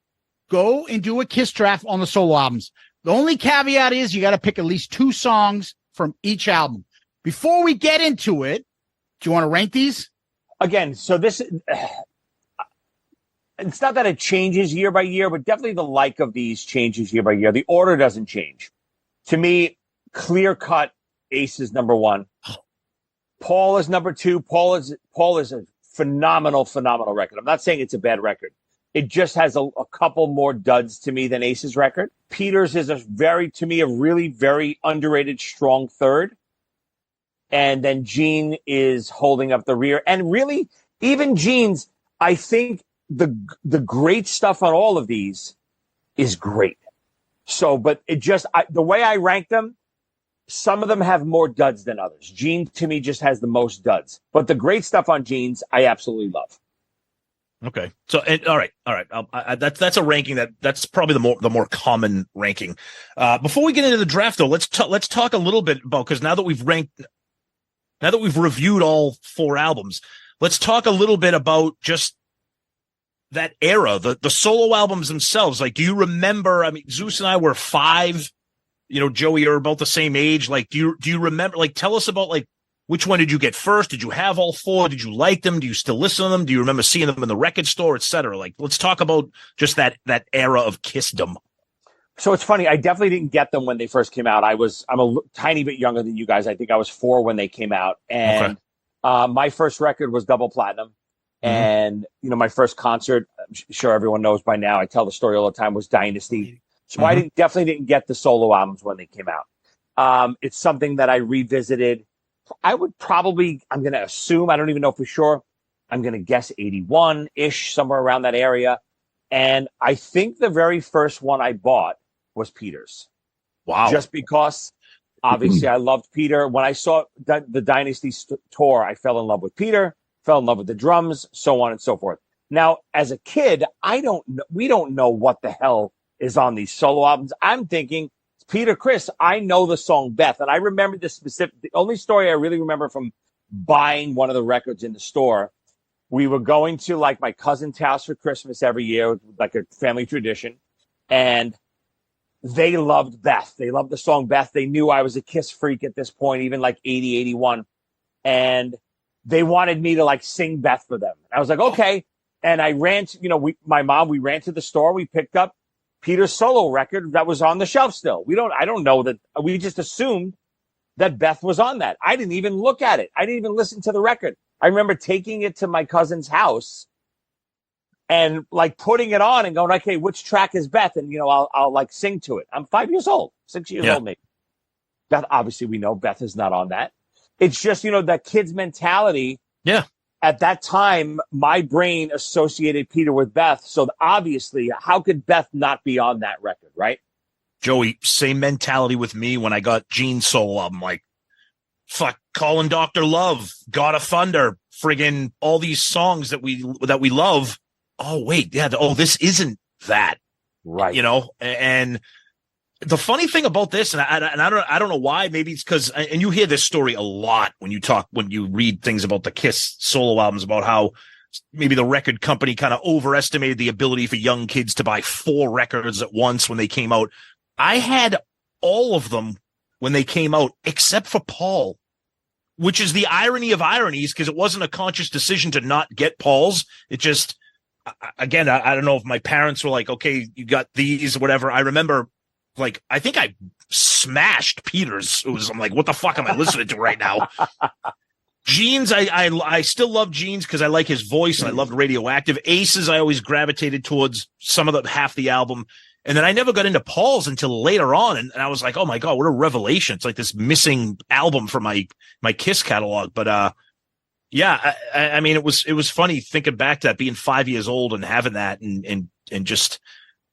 go and do a Kiss draft on the solo albums. The only caveat is you got to pick at least 2 songs from each album. Before we get into it, do you want to rank these? Again, so this, it's not that it changes year by year, but definitely the like of these changes year by year. The order doesn't change. To me, clear cut, Ace is number 1. Paul is number 2. Paul is a phenomenal record. I'm not saying it's a bad record. It just has a couple more duds to me than Ace's record. Peter's is a really very underrated, strong third. And then Gene is holding up the rear. And really, even Gene's, I think the great stuff on all of these is great. So, but it just, the way I rank them, some of them have more duds than others. Gene, to me, just has the most duds. But the great stuff on Gene's, I absolutely love. Okay. So, all right. That's a ranking that's probably the more common ranking. Before we get into the draft, though, let's talk a little bit about, because now that we've reviewed all 4 albums, let's talk a little bit about just that era, the solo albums themselves. Like, do you remember? I mean, Zeus and I were 5. You know, Joey, you're about the same age. Like, do you remember? Like, tell us about like. Which one did you get first? Did you have all 4? Did you like them? Do you still listen to them? Do you remember seeing them in the record store, et cetera? Like, let's talk about just that era of Kissdom. So it's funny. I definitely didn't get them when they first came out. I'm a tiny bit younger than you guys. I think I was 4 when they came out. And my first record was double platinum. Mm-hmm. And, you know, my first concert, I'm sure everyone knows by now, I tell the story all the time, was Dynasty. So I definitely didn't get the solo albums when they came out. It's something that I revisited. I would probably, I'm going to assume, I don't even know for sure, I'm going to guess 81-ish, somewhere around that area. And I think the very first one I bought was Peter's. Wow. Just because, obviously, I loved Peter. When I saw the Dynasty tour, I fell in love with Peter, fell in love with the drums, so on and so forth. Now, as a kid, we don't know what the hell is on these solo albums. I'm thinking, Peter Criss, I know the song Beth, and I remember the only story I really remember from buying one of the records in the store. We were going to like my cousin's house for Christmas every year, like a family tradition, and they loved Beth. They loved the song Beth. They knew I was a Kiss freak at this point, even like 80, 81, and they wanted me to like sing Beth for them. I was like, okay, and I ran to, we ran to the store, we picked up Peter's solo record that was on the shelf still. I don't know that, we just assumed that Beth was on that. I didn't even look at it. I didn't even listen to the record. I remember taking it to my cousin's house and like putting it on and going, okay, which track is Beth? And, I'll like sing to it. I'm 5 years old, 6 years old, maybe. Beth, obviously we know Beth is not on that. It's just, that kid's mentality. Yeah. At that time, my brain associated Peter with Beth. So obviously, how could Beth not be on that record, right? Joey, same mentality with me when I got Gene's solo album. Like, fuck, Calling Dr. Love, God of Thunder, friggin' all these songs that we love. Oh, wait, yeah. This isn't that. Right. And the funny thing about this, and I don't know why, maybe it's because, and you hear this story a lot when you read things about the Kiss solo albums, about how maybe the record company kind of overestimated the ability for young kids to buy 4 records at once when they came out. I had all of them when they came out, except for Paul, which is the irony of ironies, because it wasn't a conscious decision to not get Paul's. It just, again, I don't know if my parents were like, okay, you got these or whatever. I remember, like, I think I smashed Peter's. I'm like, what the fuck am I listening to right now? Gene's, I still love Gene's because I like his voice and I loved Radioactive. Aces, I always gravitated towards some of the half the album. And then I never got into Paul's until later on. And I was like, oh my God, what a revelation. It's like this missing album from my Kiss catalog. But, yeah, I mean, it was funny thinking back to that, being 5 years old and having that and just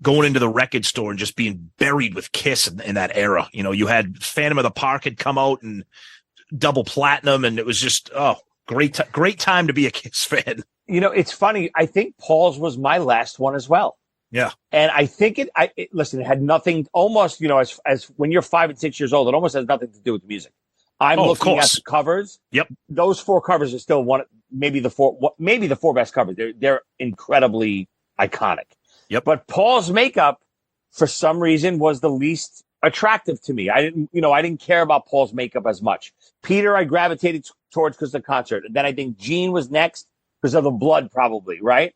going into the record store and just being buried with Kiss in that era. You know, you had Phantom of the Park had come out and double platinum, and it was just, great time to be a Kiss fan. You know, it's funny. I think Paul's was my last one as well. Yeah. And I think listen, it had nothing, almost, you know, as when you're 5 and 6 years old, it almost has nothing to do with the music. I'm looking at the covers. Yep. Those 4 covers are still maybe the 4 best covers. They're incredibly iconic. Yep. But Paul's makeup, for some reason, was the least attractive to me. I didn't care about Paul's makeup as much. Peter, I gravitated towards because of the concert. And then I think Gene was next because of the blood, probably, right?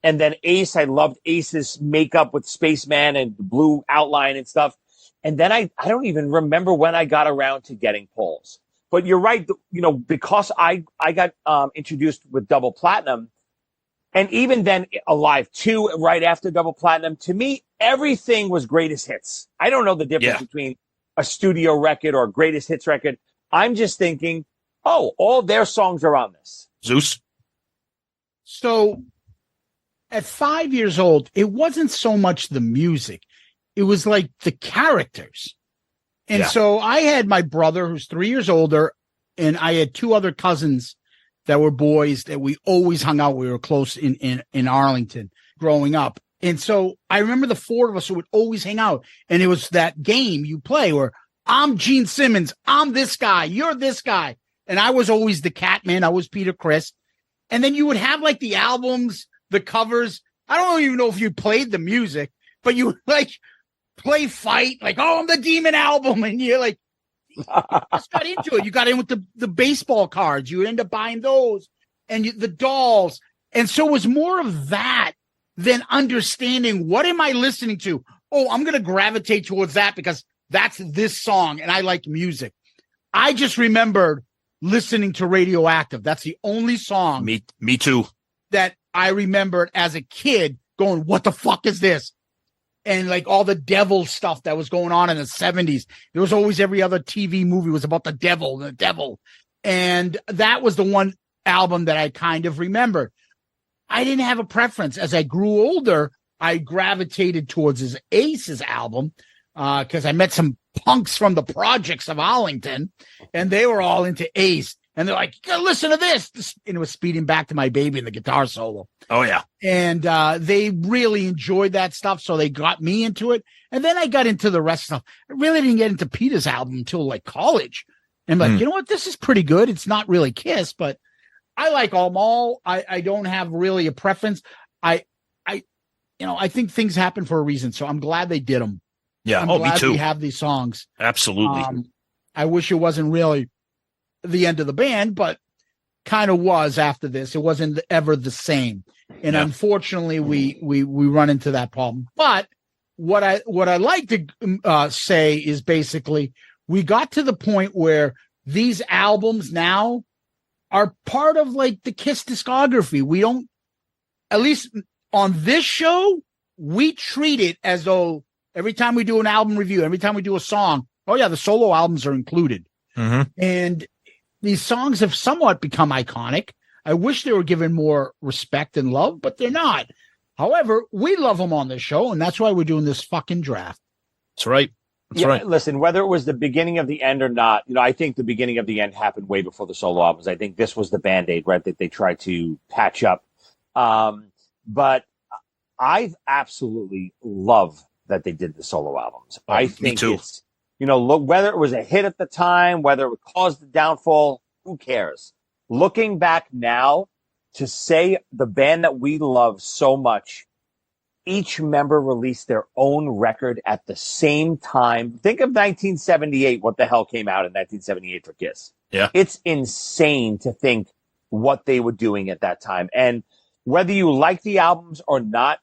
And then Ace, I loved Ace's makeup with Spaceman and the blue outline and stuff. And then I don't even remember when I got around to getting Paul's. But you're right, you know, because I got introduced with double platinum, and even then Alive 2 right after double platinum, to me, everything was greatest hits. I don't know the difference between a studio record or a greatest hits record. I'm just thinking, oh, all their songs are on this. Zeus. So at 5 years old, it wasn't so much the music. It was like the characters. And so I had my brother who's 3 years older, and I had 2 other cousins that were boys that we always hung out. We were close in Arlington growing up. And so I remember the 4 of us who would always hang out. And it was that game you play where I'm Gene Simmons. I'm this guy. You're this guy. And I was always the cat man. I was Peter Criss. And then you would have like the albums, the covers. I don't even know if you played the music, but you like play Fight, like, oh, I'm the Demon album. And you're like, you just got into it. You got in with the baseball cards. You end up buying those and the dolls. And so it was more of that than understanding, what am I listening to? Oh, I'm going to gravitate towards that because that's this song and I like music. I just remembered listening to Radioactive. That's the only song. Me too. That I remembered as a kid going, what the fuck is this? And like all the devil stuff that was going on in the 70s. There was always every other TV movie was about the devil. And that was the one album that I kind of remembered. I didn't have a preference. As I grew older, I gravitated towards his Aces album because I met some punks from the projects of Arlington, and they were all into Ace. And they're like, you gotta listen to this. And it was Speeding Back to My Baby and the guitar solo. Oh, yeah. And they really enjoyed that stuff, so they got me into it. And then I got into the rest of stuff. I really didn't get into Peter's album until like college. And like, you know what? This is pretty good. It's not really Kiss, but I like them all. I don't have really a preference. I think things happen for a reason. So I'm glad they did them. Yeah. I'm glad me too. We have these songs. Absolutely. I wish it wasn't really the end of the band, but kind of was after this. It wasn't ever the same. And unfortunately we run into that problem. But what I like to say is basically we got to the point where these albums now are part of like the Kiss discography. We don't, at least on this show, we treat it as though every time we do an album review, every time we do a song, oh yeah, the solo albums are included. Mm-hmm. And these songs have somewhat become iconic. I wish they were given more respect and love, but they're not. However, we love them on this show, and that's why we're doing this fucking draft. That's right. That's right. Listen, whether it was the beginning of the end or not, I think the beginning of the end happened way before the solo albums. I think this was the Band-Aid, right, that they tried to patch up. But I absolutely love that they did the solo albums. I think too. It's, look, whether it was a hit at the time, whether it caused the downfall, who cares? Looking back now, to say the band that we love so much, each member released their own record at the same time. Think of 1978, what the hell came out in 1978 for Kiss. Yeah. It's insane to think what they were doing at that time. And whether you like the albums or not,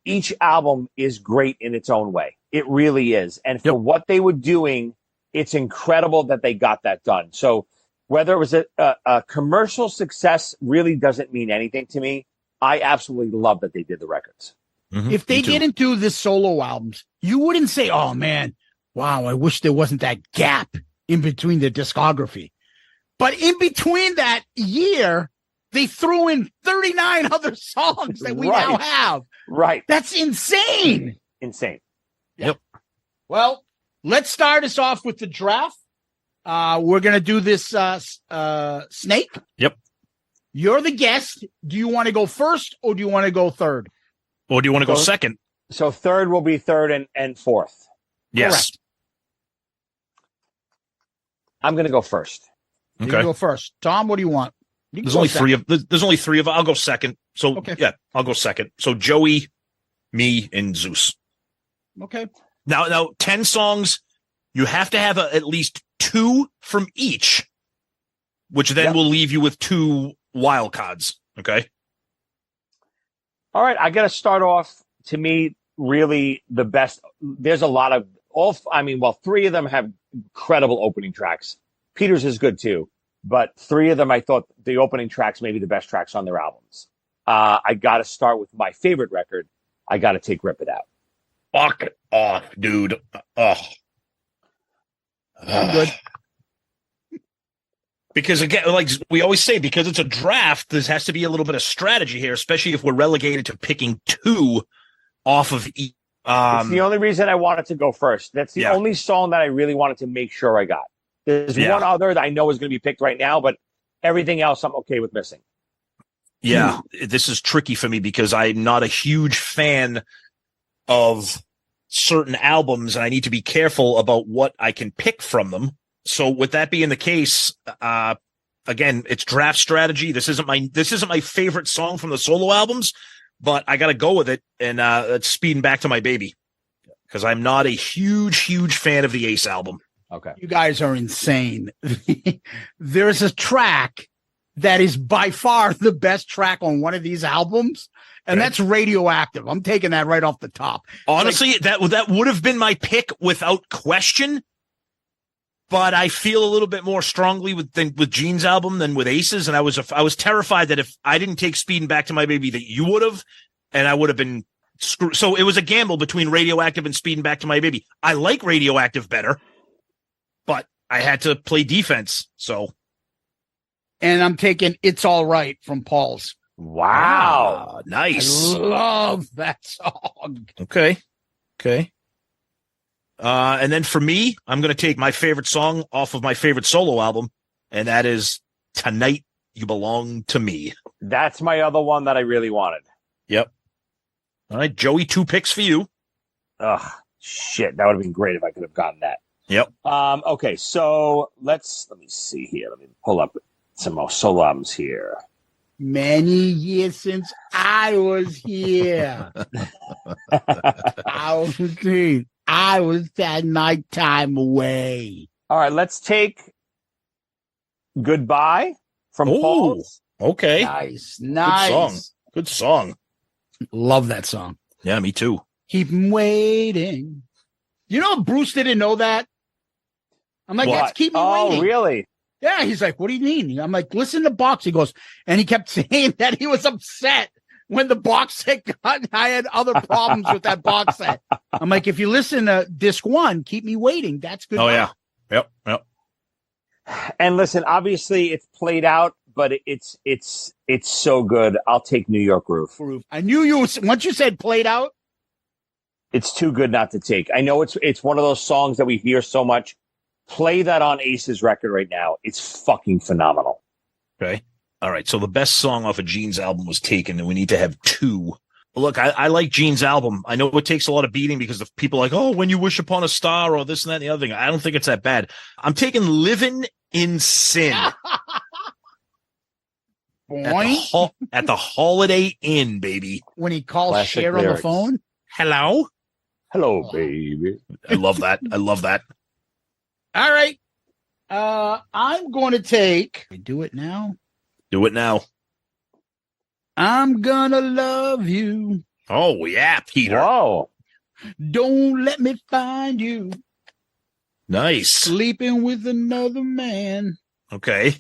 each album is great in its own way. It really is. And for what they were doing, it's incredible that they got that done. So whether it was a commercial success really doesn't mean anything to me. I absolutely love that they did the records. Mm-hmm. If they get into the solo albums, you wouldn't say, oh, man, wow, I wish there wasn't that gap in between the discography. But in between that year, they threw in 39 other songs that we now have. Right. That's insane. Insane. Yep. Well, let's start us off with the draft. We're going to do this Snake. Yep. You're the guest. Do you want to go first or do you want to go third? Or do you want to go second? So third will be third and fourth. Yes. Correct. I'm going to go first. You Okay. go first. Tom, what do you want? You can There's go only second. there's only three of I'll go second. So yeah, I'll go second. So Joey, me, and Zeus. Okay. Now 10 songs. You have to have at least 2 from each, which then will leave you with 2 wild cards. Okay. All right. I got to start off, to me, really the best. There's a lot of three of them have incredible opening tracks. Peter's is good too, but 3 of them, I thought the opening tracks may be the best tracks on their albums. I got to start with my favorite record. I got to take Rip It Out. Fuck off, dude. Ugh. I'm good. Because again, like we always say, because it's a draft, there has to be a little bit of strategy here, especially if we're relegated to picking 2 off of each. It's the only reason I wanted to go first. That's the only song that I really wanted to make sure I got. There's one other that I know is going to be picked right now, but everything else I'm okay with missing. Yeah, this is tricky for me because I'm not a huge fan of certain albums, and I need to be careful about what I can pick from them. So with that being the case, again, it's draft strategy. This isn't my favorite song from the solo albums, but I got to go with it. And it's Speeding Back to My Baby, because I'm not a huge fan of the Ace album. Okay. You guys are insane. There's a track that is by far the best track on one of these albums, and that's Radioactive. I'm taking that right off the top. Honestly, that would have been my pick without question. But I feel a little bit more strongly with Gene's album than with Ace's, and I was terrified that if I didn't take Speeding Back to My Baby, that you would have, and I would have been screwed. So it was a gamble between Radioactive and Speeding Back to My Baby. I like Radioactive better, but I had to play defense. So, and I'm taking It's All Right from Paul's. Wow, nice. I love that song. Okay. And then for me, I'm going to take my favorite song off of my favorite solo album, and that is Tonight You Belong to Me. That's my other one that I really wanted. Yep. All right, Joey, 2 picks for you. Ugh, shit. That would have been great if I could have gotten that. Yep. Okay, so let me see here. Let me pull up some more solo albums here. Many years since I was here. I was that nighttime away. All right, let's take Goodbye from Paul's. Okay. Nice. Good song. Love that song. Yeah, me too. Keep 'em waiting. You know, Bruce didn't know that. I'm like, let's keep me waiting. Oh, really? Yeah, he's like, what do you mean? I'm like, listen to Box. He goes, and he kept saying that he was upset when the box set got, I had other problems with that box set. I'm like, if you listen to disc 1, Keep Me Waiting, that's good. Oh, yeah. Yep. And listen, obviously it's played out, but it's so good. I'll take New York Groove. I knew once you said played out. It's too good not to take. I know it's one of those songs that we hear so much. Play that on Ace's record right now. It's fucking phenomenal. Okay. All right. So the best song off of Gene's album was taken, and we need to have 2. Look, I like Gene's album. I know it takes a lot of beating because of people like, oh, When You Wish Upon a Star or this and that and the other thing. I don't think it's that bad. I'm taking Living in Sin. At the Holiday Inn, baby. When he calls Classic Cher on the lyrics. phone. Hello. Hello, baby. I love that. I love that. All right. I'm going to take. Do it now. Do it now. I'm gonna love you. Oh yeah, Peter. Whoa. Don't let me find you Nice. sleeping with another man. Okay.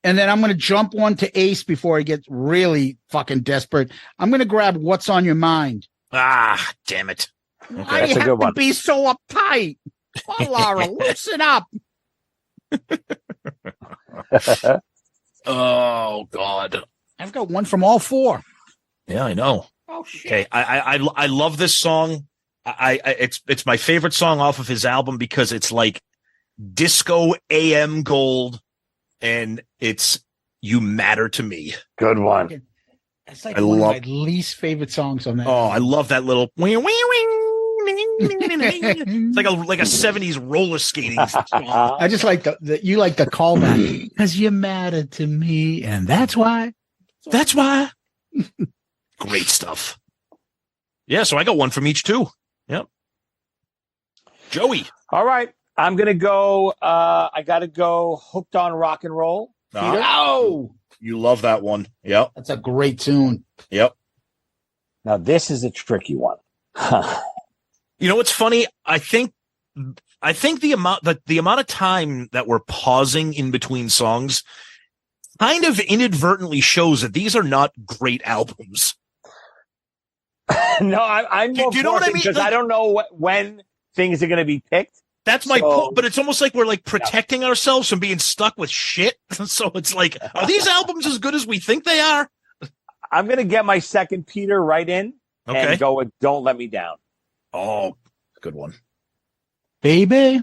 And then I'm going to jump one to Ace before he gets really fucking desperate. I'm going to grab What's on Your Mind. Ah, damn it. Why Okay. do That's you a have good to one. be so uptight? Oh, Laura, loosen up. Oh God. I've got one from all four. Yeah, I know. Oh, shit. Okay. I love this song. It's my favorite song off of his album because it's like disco AM gold, and it's You Matter to Me. Good one. That's like I one love- of my least favorite songs on that. Oh, I love that little. It's like a 70s roller skating song. I just like you like the callback because you matter to me, and that's why. That's why. Great stuff. Yeah, so I got one from each too. Yep. Joey. All right. I'm going to go. I got to go Hooked on Rock and Roll. Oh, You love that one. Yep. that's a great tune. Yep. Now, this is a tricky one. You know what's funny? I think the amount of time that we're pausing in between songs kind of inadvertently shows that these are not great albums. No, I'm more Do you know what I mean? because Like- I don't know when things are going to be picked. That's my So- point, but it's almost like we're like protecting ourselves from being stuck with shit. So it's like, are these albums as good as we think they are? I'm going to get my second Peter right in Okay. and go with Don't Let Me Down. Oh, good one. Baby,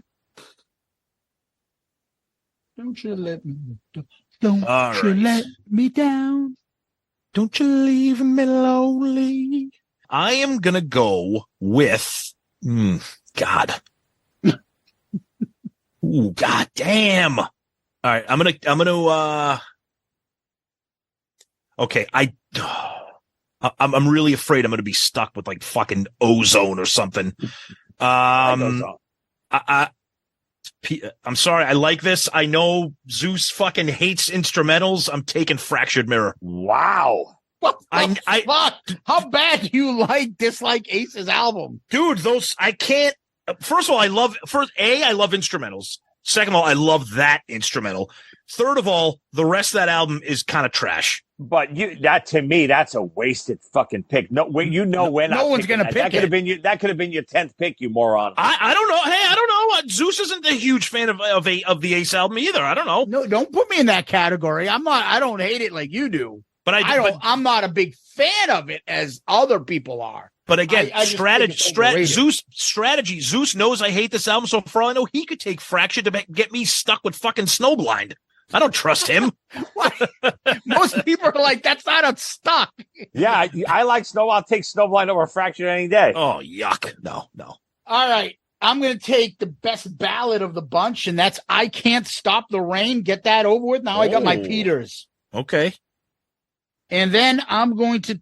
don't you let me don't All you right. let me down. Don't you leave me lonely. I am gonna go with God. Ooh, God damn. All right, I'm gonna okay, I'm really afraid I'm gonna be stuck with like fucking Ozone or something. I'm sorry, I like this. I know Zeus fucking hates instrumentals. I'm taking Fractured Mirror. Wow. What the I- fuck? How bad do you dislike Ace's album? Dude, I can't. First of all, I love instrumentals. Second of all, I love that instrumental. Third of all, the rest of that album is kind of trash. But to me, that's a wasted fucking pick. No, we're No not one's picking gonna that. pick That could have it. been that could have been your 10th pick, you moron. I don't know. Hey, I don't know. Zeus isn't a huge fan of the Ace album either. I don't know. No, don't put me in that category. I'm not. I don't hate it like you do. But I'm not a big fan of it as other people are. But again, I just think it's overrated. Zeus knows I hate this album, so for all I know, he could take Fractured to get me stuck with fucking Snowblind. I don't trust him. Most people are like, that's not a stuck. Yeah, I like Snow. I'll take Snowblind over Fractured any day. Oh, yuck. No. All right. I'm going to take the best ballad of the bunch, and that's I Can't Stop the Rain. Get that over with. Now I got my Oh. Peters. Okay. And then I'm going to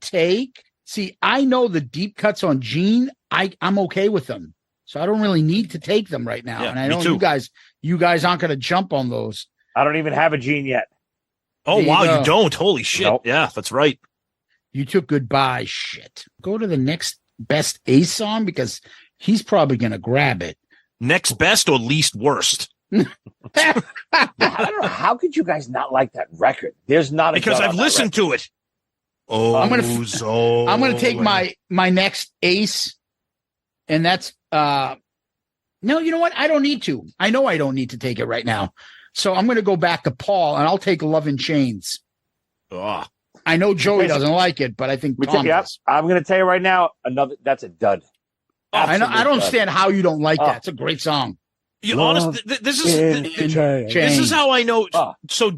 I know the deep cuts on Gene. I'm okay with them. So I don't really need to take them right now. Yeah, and I me know too. you guys aren't going to jump on those. I don't even have a Gene yet. Oh, There you wow, go. you don't. Holy shit. Nope. Yeah, that's right. You took Goodbye. Shit. Go to the next best Ace song because he's probably going to grab it. Next best or least worst? I don't know. How could you guys not like that record? There's not a Because dud I've on that listened to it. Oh, I'm gonna take my next Ace, and that's no, you know what? I don't need to. I know I don't need to take it right now. So I'm gonna go back to Paul, and I'll take Love in Chains. Oh, I know Joey doesn't like it, but I think Tom does. I'm going to tell you right now, that's a dud. I know. I don't Absolute dud. understand how you don't like Oh. that. It's a great song. you honest. This is how I know. Oh. So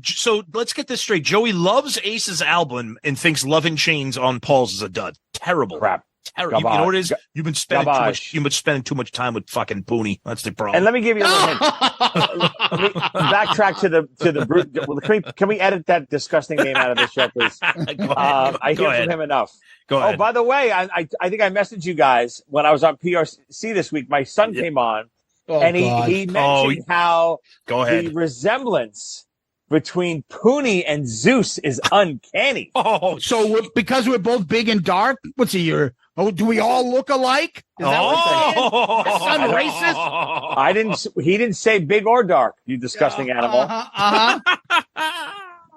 let's get this straight. Joey loves Ace's album and thinks Love in Chains on Paul's is a dud. Terrible. Crap. terrible. You know what it is? You've been spending too much time with fucking Pooney. That's the problem. And let me give you a little hint. Let me backtrack to the can we edit that disgusting name out of this show, please? I hear from him enough. Go ahead. Oh, by the way, I think I messaged you guys when I was on PRC this week. My son came on, and he mentioned how the resemblance between Pooney and Zeus is uncanny. Oh, so because we're both big and dark, what's a year? Oh, do we all look alike? Is that what you're saying? Your son racist? He didn't say big or dark, you disgusting animal.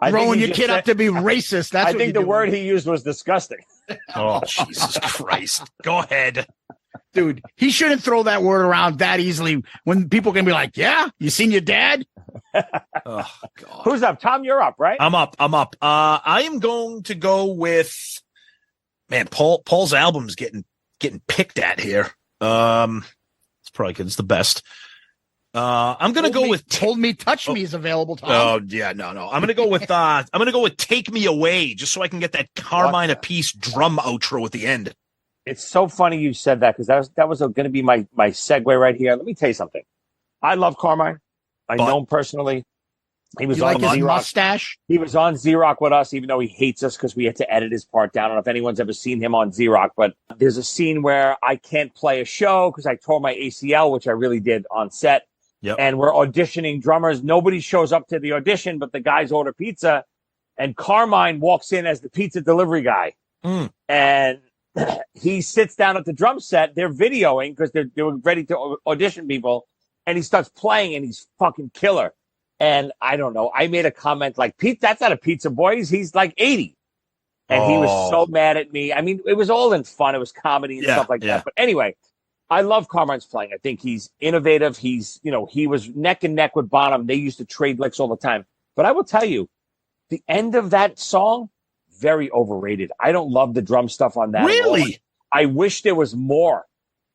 Growing your kid up to be racist. That's I think the word he used was disgusting. Oh, Jesus Christ. Go ahead. Dude, he shouldn't throw that word around that easily when people can be like, yeah, you seen your dad? Oh, God. Who's up? Tom, you're up, right? I'm up. I am going to go with, man, Paul's album's getting picked at here. It's probably because it's the best. I'm going to go with Hold Me, Touch Me is available, Tom. Oh, yeah, no. I'm going to go with Take Me Away, just so I can get that Carmine Appice drum outro at the end. It's so funny you said that, because that was going to be my segue right here. Let me tell you something. I love Carmine. I know him personally. He was on his Z-Rock. Mustache? He was on Z-Rock with us, even though he hates us because we had to edit his part down. I don't know if anyone's ever seen him on Z-Rock, but there's a scene where I can't play a show because I tore my ACL, which I really did on set. Yep. And we're auditioning drummers. Nobody shows up to the audition, but the guys order pizza. And Carmine walks in as the pizza delivery guy. And he sits down at the drum set. They're videoing because they were ready to audition people. And he starts playing, and he's fucking killer. And I don't know. I made a comment like, Pete, that's not a pizza boy. He's like 80. And he was so mad at me. I mean, it was all in fun. It was comedy and stuff like that. But anyway, I love Carmine's playing. I think he's innovative. He's, he was neck and neck with Bonham. They used to trade licks all the time. But I will tell you, the end of that song, very overrated. I don't love the drum stuff on that. Really? I wish there was more.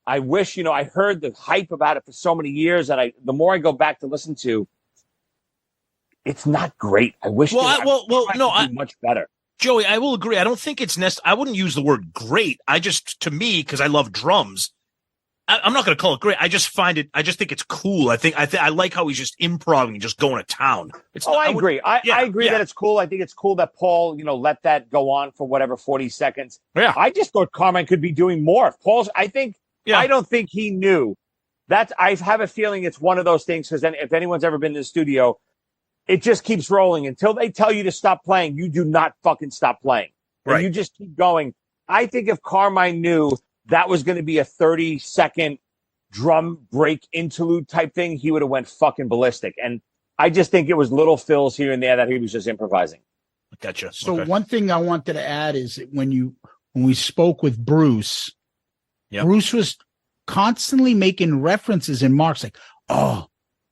I wish, I heard the hype about it for so many years. And the more I go back to listen to, it's not great. I wish much better. Joey, I will agree. I don't think it's I wouldn't use the word great. To me, because I love drums, I'm not going to call it great. I just think it's cool. I like how he's just improvising, just going to town. I agree. I agree that it's cool. I think it's cool that Paul, let that go on for whatever, 40 seconds. Yeah. I just thought Carmine could be doing more. I don't think he knew. I have a feeling it's one of those things, because then if anyone's ever been in the studio, it just keeps rolling until they tell you to stop playing. You do not fucking stop playing. Right. And you just keep going. I think if Carmine knew that was going to be a 30-second drum break interlude type thing, he would have went fucking ballistic. And I just think it was little fills here and there that he was just improvising. Gotcha. So one thing I wanted to add is that when we spoke with Bruce, Bruce was constantly making references and marks like, oh,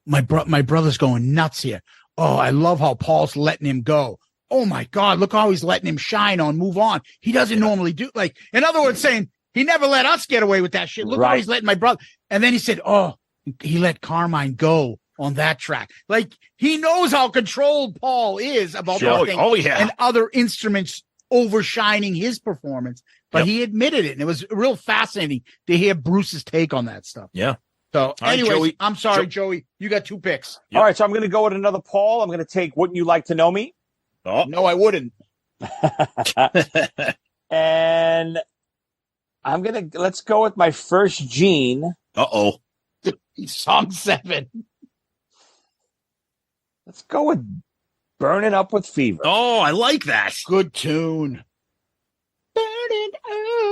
my brother's going nuts here. Oh, I love how Paul's letting him go. Oh my God, look how he's letting him shine on Move On. He doesn't normally do, in other words, saying he never let us get away with that shit. Look how he's letting my brother. And then he said, oh, he let Carmine go on that track. He knows how controlled Paul is about that thing. Oh, yeah. And other instruments overshining his performance. But he admitted it. And it was real fascinating to hear Bruce's take on that stuff. Yeah. So, anyways, I'm sorry, Joey. You got 2 picks. Yep. All right, so I'm going to go with another Paul. I'm going to take Wouldn't You Like to Know Me? Oh. No, I wouldn't. And let's go with my first Gene. Uh-oh. Song 7. Let's go with Burning Up with Fever. Oh, I like that. Good tune. Burning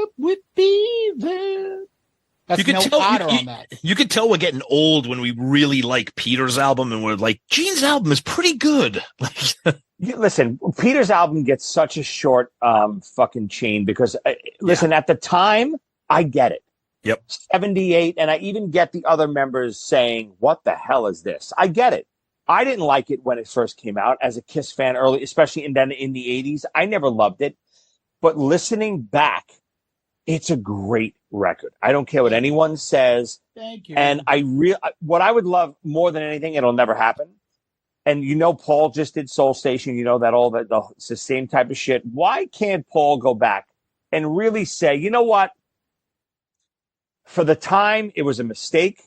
Up with Fever. That's you can tell we're getting old when we really like Peter's album, and we're like, Gene's album is pretty good. Listen, Peter's album gets such a short fucking chain because, at the time, I get it. Yep. 78, and I even get the other members saying, what the hell is this? I get it. I didn't like it when it first came out as a Kiss fan early, especially in the 80s. I never loved it. But listening back, it's a great record. I don't care what anyone says. Thank you. And what I would love more than anything, it'll never happen. And Paul just did Soul Station. It's the same type of shit. Why can't Paul go back and really say, you know what? For the time, it was a mistake.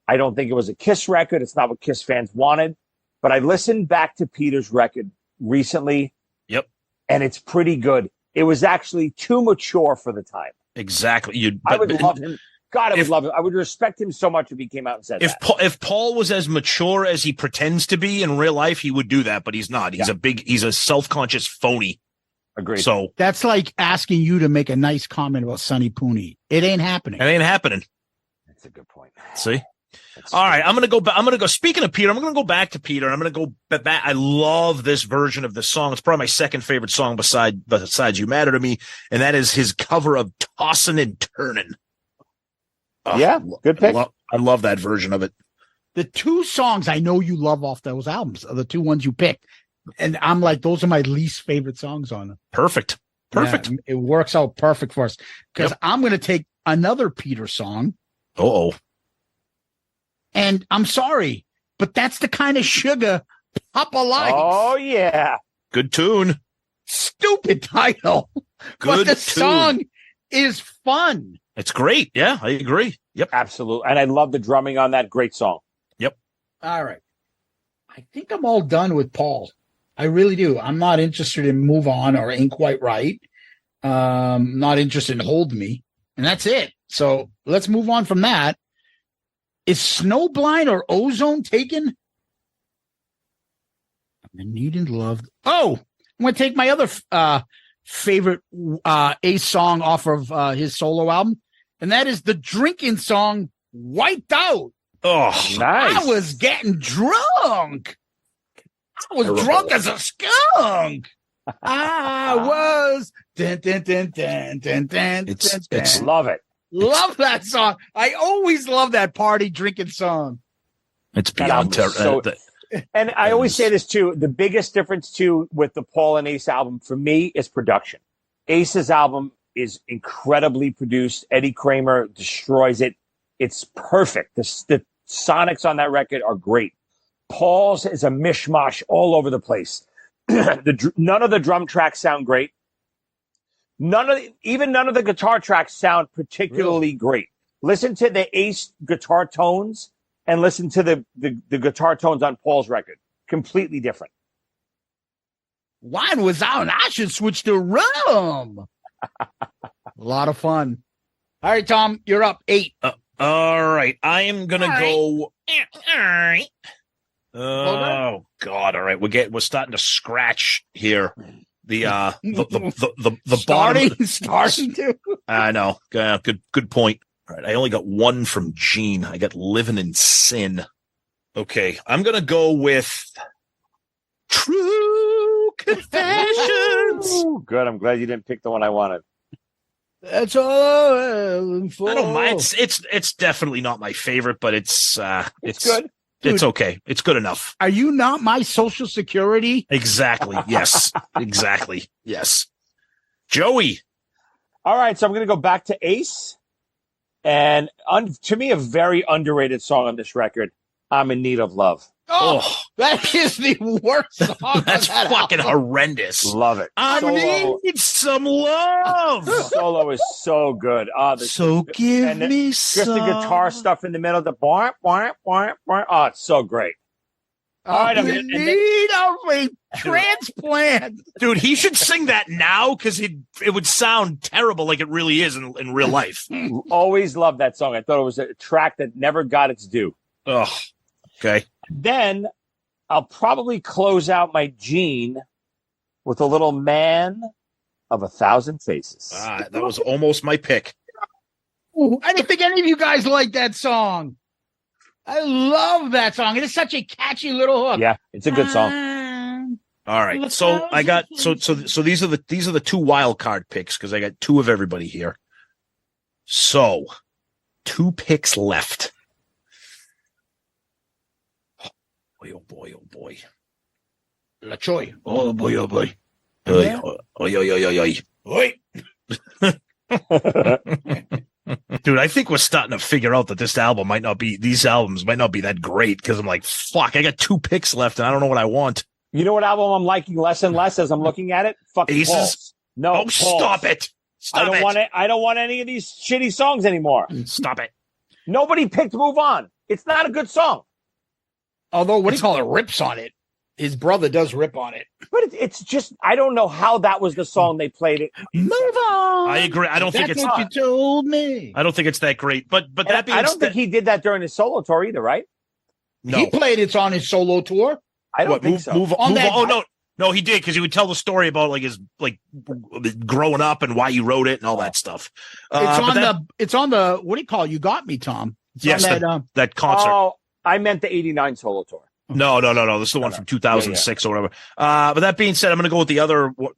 I don't think it was a Kiss record. It's not what Kiss fans wanted. But I listened back to Peter's record recently. Yep. And it's pretty good. It was actually too mature for the time. Exactly. I would love him. God, I would love him. I would respect him so much if he came out and said that. If Paul was as mature as he pretends to be in real life, he would do that, but he's not. He's a self-conscious phoney. Agreed. So that's like asking you to make a nice comment about Sonny Pooney. It ain't happening. That's a good point. See? All right, I'm going to go. Speaking of Peter, I'm going to go back to Peter. I'm going to go back. I love this version of the song. It's probably my second favorite song besides You Matter to Me. And that is his cover of Tossin' and Turnin'. Yeah, good pick. I love that version of it. The two songs I know you love off those albums are the two ones you picked. And I'm like, those are my least favorite songs on them. Perfect. Yeah, it works out perfect for us because I'm going to take another Peter song. Uh-oh. And I'm sorry, but that's the kind of sugar Papa likes. Oh, yeah. Good tune. Stupid title. But the song is fun. It's great. Yeah, I agree. Yep. Absolutely. And I love the drumming on that. Great song. Yep. All right. I think I'm all done with Paul. I really do. I'm not interested in Move On or Ain't Quite Right. Not interested in Hold Me. And that's it. So let's move on from that. Is Snowblind or Ozone taken? I needed love. Oh, I'm going to take my other favorite Ace song off of his solo album. And that is the drinking song, Wiped Out. Oh, nice. I was getting drunk. I was drunk as a skunk. I was. Dun, dun, dun, dun, dun, dun, It's love it. Love that song. I always love that party drinking song. It's beyond terrible. And I always say this too. The biggest difference too with the Paul and Ace album for me is production. Ace's album is incredibly produced. Eddie Kramer destroys it. It's perfect. The sonics on that record are great. Paul's is a mishmash all over the place. None of the drum tracks sound great. None of the guitar tracks sound particularly great. Listen to the Ace guitar tones and listen to the guitar tones on Paul's record. Completely different. Wine was out and I should switch to rum. A lot of fun. All right, Tom, you're up 8. All right. I am going to go. All right. Oh God! All right, we're starting to scratch here. The bottom. Starting to. I know. Good point. All right, I only got one from Gene. I got Living in Sin. Okay, I'm gonna go with True Confessions. Ooh, good. I'm glad you didn't pick the one I wanted. That's all I'm for. I don't mind. It's definitely not my favorite, but it's good. Dude, it's okay. It's good enough. Are you not my Social Security? Exactly. Yes. Exactly. Yes. Joey. All right, so I'm going to go back to Ace. And to me, a very underrated song on this record, I'm in Need of Love. Oh, that is the worst song. That's fucking horrendous. Love it. I need some love. The solo is so good. Give me just some. the guitar stuff in the middle, the boing, boing, boing, boing. Oh, it's so great. All right, I'm in need of a transplant. Dude, he should sing that now because it would sound terrible like it really is in real life. Always loved that song. I thought it was a track that never got its due. Oh, okay. Then I'll probably close out my Gene with a little Man of 1,000 Faces. That was almost my pick. Ooh, I didn't think any of you guys liked that song. I love that song. It is such a catchy little hook. Yeah, it's a good song. All right. So I got so these are the two wild card picks because I got two of everybody here. So 2 picks left. Boy, oh boy, oh boy. La Choy. Oh boy, oh boy. Oi. Dude, I think we're starting to figure out that these albums might not be that great because I'm like, fuck, I got 2 picks left and I don't know what I want. You know what album I'm liking less and less as I'm looking at it? Fucking Aces? Paul's. No, Oh, Paul's. stop it. I don't want any of these shitty songs anymore. Stop it. Nobody picked Move On. It's not a good song. Although, what do you call it? Rips on it. His brother does rip on it. But it's just, I don't know how that was the song they played it. Move on. I agree. I don't think it's what you told me. I don't think it's that great. But that being I don't think he did that during his solo tour either, right? No. He played it on his solo tour. I don't think so. Move on. Oh no, he did, because he would tell the story about like his growing up and why he wrote it and all that stuff. It's on the what do you call it? You Got Me, Tom. Yes, that concert. Oh, I meant the '89 solo tour. No. This is the one from 2006 or whatever. But that being said, I'm going to go with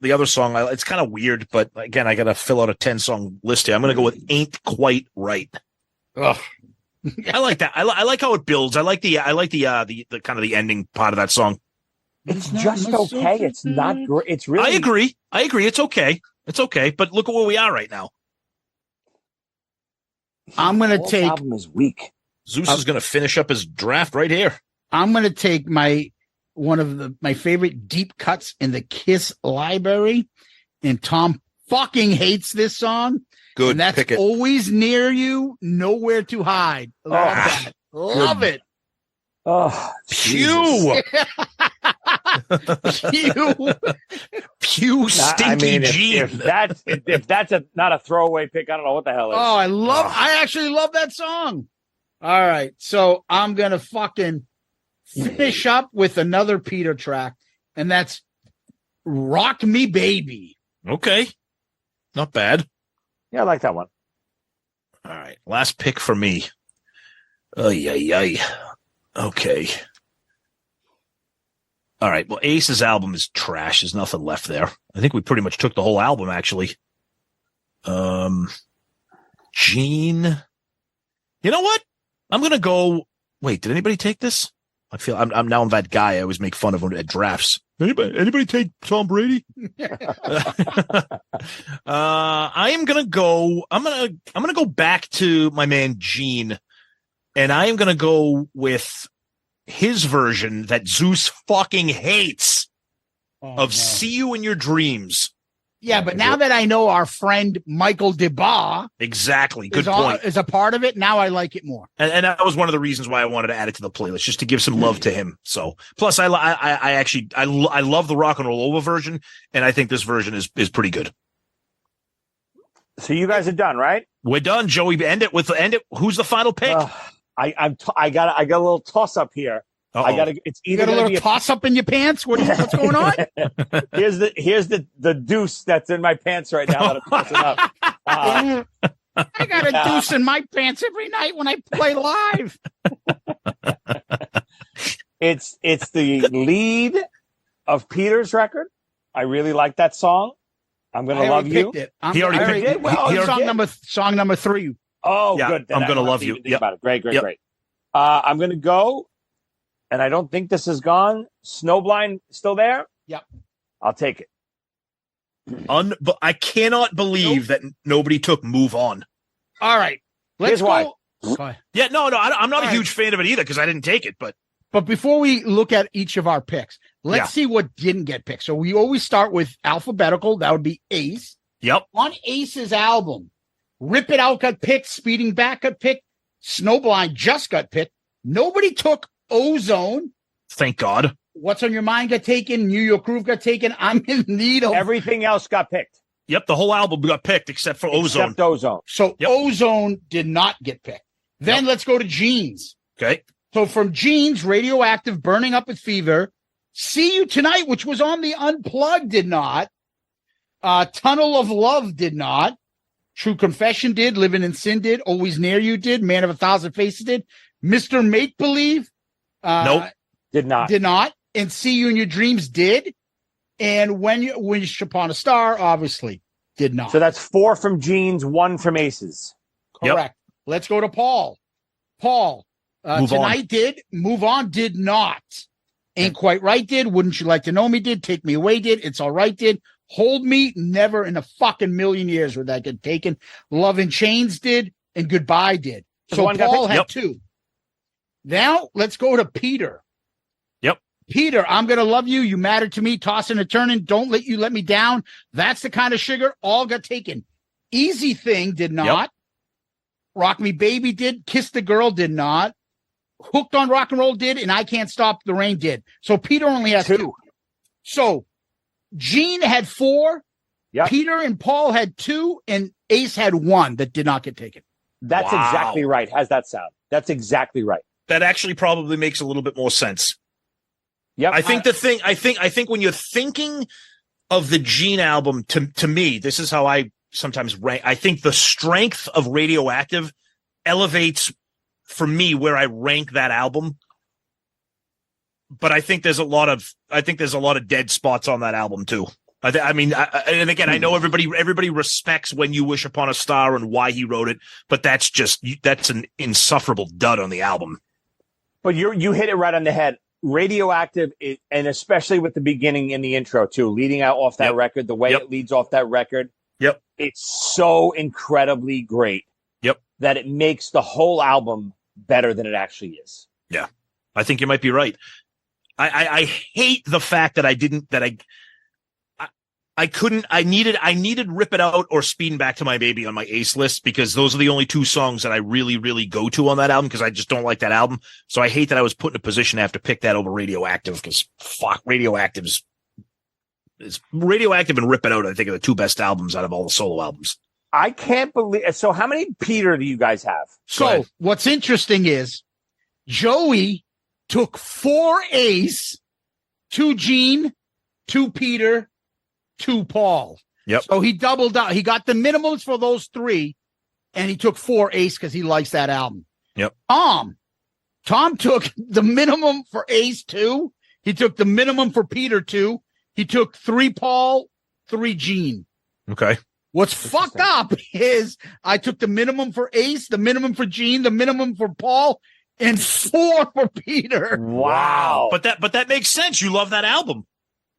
the other song. It's kind of weird, but again, I got to fill out a 10-song list here. I'm going to go with "Ain't Quite Right." Ugh. I like that. I like how it builds. I like the kind of the ending part of that song. It's just okay. It's not great. It's really. I agree. It's okay. But look at where we are right now. I'm going to take. Album is weak. Zeus is going to finish up his draft right here. I'm going to take one of my favorite deep cuts in the Kiss library, and Tom fucking hates this song. Good, and that's pick it. Always Near You, Nowhere to Hide. Love that. Love it. Oh, Pew. Pew stinky Gene. If that's not a throwaway pick, I don't know what the hell it is. Oh, I actually love that song. All right. So I'm going to fucking finish up with another Peter track, and that's Rock Me Baby. Okay. Not bad. Yeah, I like that one. All right. Last pick for me. Okay. All right. Well, Ace's album is trash. There's nothing left there. I think we pretty much took the whole album, actually. Gene. You know what? I'm going to go. Wait, did anybody take this? I feel I'm that guy. I always make fun of him at drafts. Anybody take Tom Brady? I am gonna go. I'm gonna go back to my man Gene, and I am gonna go with his version that Zeus fucking hates of "See You in Your Dreams." Yeah, but now that I know our friend Michael DeBar exactly, good point, is a part of it, now I like it more. And that was one of the reasons why I wanted to add it to the playlist, just to give some love to him. So, plus I love the Rock and Roll Over version, and I think this version is pretty good. So you guys are done, right? We're done, Joey. End it. Who's the final pick? I got a little toss up here. Uh-oh. It's either you got a little toss up in your pants. What's going on? Here's the deuce that's in my pants right now that I'm tossing up. I got a deuce in my pants every night when I play live. It's the lead of Peter's record. I really like that song. I'm gonna love you. He already picked it. Well, song number 3. Oh, yeah, good. I'm gonna love you. Yep. About it. Great. I'm gonna go. And I don't think this is gone. Snowblind still there? Yep. I'll take it. But I cannot believe that nobody took Move On. All right. Here's why. Yeah, no, I'm not a huge fan of it either because I didn't take it. But before we look at each of our picks, let's see what didn't get picked. So we always start with alphabetical. That would be Ace. Yep. On Ace's album, Rip It Out got picked. Speeding Back got picked. Snowblind just got picked. Nobody took Ozone. Thank God. What's on Your Mind got taken. New York Groove got taken. I'm in need of everything else got picked. Yep, the whole album got picked except for Ozone. So Ozone did not get picked. Then let's go to Jeans. Okay. So from Jeans, Radioactive, Burning Up with Fever, See You Tonight, which was on the Unplugged, did not. Tunnel of Love did not. True Confession did. Living in Sin did. Always Near You did. Man of a Thousand Faces did. Mr. Make Believe. Nope. Did not. And See You in Your Dreams did. And When You Wish Upon a Star, obviously, did not. So that's 4 from Jeans, 1 from Aces. Correct. Yep. Let's go to Paul. Paul, Tonight on. Did. Move On did not. Ain't Quite Right did. Wouldn't You Like to Know Me did. Take Me Away did. It's All Right did. Hold Me, never in a fucking million years would that get taken. Love in Chains did. And Goodbye did. So Paul had 2. Now, let's go to Peter. Yep. Peter, I'm going to Love You. You Matter to Me. Tossing and Turning. Don't Let You Let Me Down. That's the Kind of Sugar. All got taken. Easy Thing did not. Yep. Rock Me Baby did. Kiss the Girl did not. Hooked on Rock and Roll did, and I Can't Stop the Rain did. So Peter only has 2. So Gene had 4. Yep. Peter and Paul had 2, and Ace had 1 that did not get taken. That's exactly right. How's that sound? That's exactly right. That actually probably makes a little bit more sense. Yep. I think when you're thinking of the Gene album, to me, this is how I sometimes rank. I think the strength of Radioactive elevates for me where I rank that album. But I think there's a lot of dead spots on that album too. And again, I know everybody respects When You Wish Upon a Star and why he wrote it, but that's an insufferable dud on the album. But you hit it right on the head. Radioactive, and especially with the beginning in the intro too, leading out off that record, the way it leads off that record. Yep. It's so incredibly great. Yep. That it makes the whole album better than it actually is. Yeah. I think you might be right. I hate the fact that I needed Rip It Out or Speeding Back to My Baby on my Ace list because those are the only 2 songs that I really, really go to on that album because I just don't like that album. So I hate that I was put in a position to have to pick that over Radioactive because Radioactive and Rip It Out, I think, are the 2 best albums out of all the solo albums. I can't believe. So how many Peter do you guys have? So what's interesting is Joey took 4 Ace, 2 Gene, 2 Peter, 2 Paul. Yep. So he doubled out. He got the minimums for those 3, and he took 4 Ace because he likes that album. Yep. Tom took the minimum for Ace 2. He took the minimum for Peter 2. He took 3 Paul, 3 Gene. Okay. What's fucked up is I took the minimum for Ace, the minimum for Gene, the minimum for Paul, and 4 for Peter. Wow. But that makes sense. You love that album.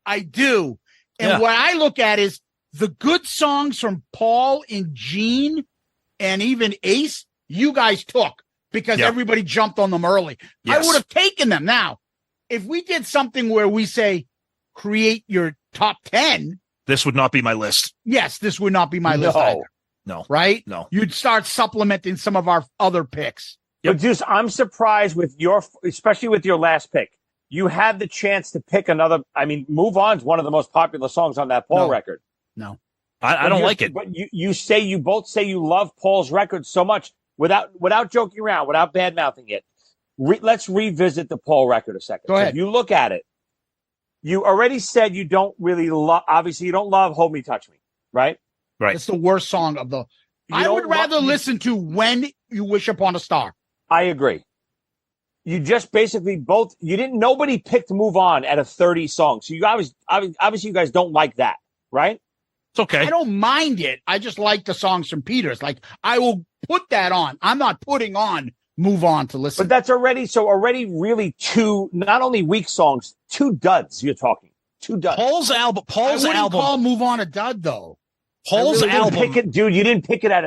I do. And what I look at is the good songs from Paul and Gene and even Ace, you guys took because everybody jumped on them early. Yes. I would have taken them. Now, if we did something where we say, create your top 10. This would not be my list. Yes, this would not be my list either. No. Right? No. You'd start supplementing some of our other picks. But Zeus, I'm surprised with especially with your last pick. You had the chance to pick another. I mean, Move On's one of the most popular songs on that Paul record. No. I don't like it. But you both say you love Paul's record so much without joking around, without bad mouthing it. Let's revisit the Paul record a second. Go ahead. If you look at it, you already said you don't really love. Obviously, you don't love "Hold Me, Touch Me," right? Right. It's the worst song of the. I would rather listen to "When You Wish Upon a Star." I agree. You just basically both. You didn't. Nobody picked "Move On" at a 30 song. So you obviously you guys don't like that, right? It's okay. I don't mind it. I just like the songs from Peters. Like I will put that on. I'm not putting on "Move On" to listen. But that's already really 2 not only weak songs, 2 duds. You're talking 2 duds. Paul's album. I wouldn't call "Move On" a dud though. Paul's album, dude. You didn't pick it out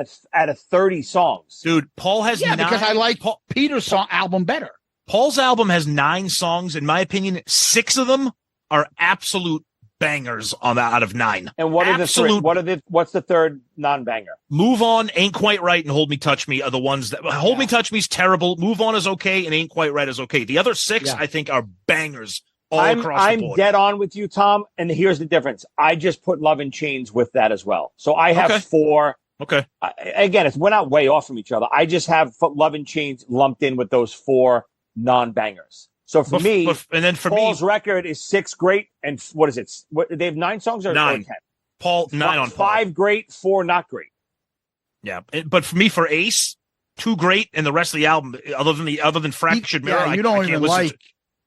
of 30 songs, dude. Paul has because I like Peter's song album better. Paul's album has 9 songs. In my opinion, 6 of them are absolute bangers out of 9. And what are the 3? What's the third non-banger? Move On, Ain't Quite Right, and Hold Me, Touch Me are the ones that Hold Me, Touch Me is terrible. Move On is okay, and Ain't Quite Right is okay. The other 6, I think, are bangers across the board. I'm dead on with you, Tom. And here's the difference. I just put Love in Chains with that as well. So I have 4. Okay. Again, we're not way off from each other. I just have Love in Chains lumped in with those 4 non-bangers. So for me, Paul's record is 6 great, and what is it? They have 9 songs or 9? 10? Paul 9 on Paul. 5 great, 4 not great. Yeah, but for me, for Ace, 2 great, and the rest of the album, other than Fractured Mirror, you don't even like.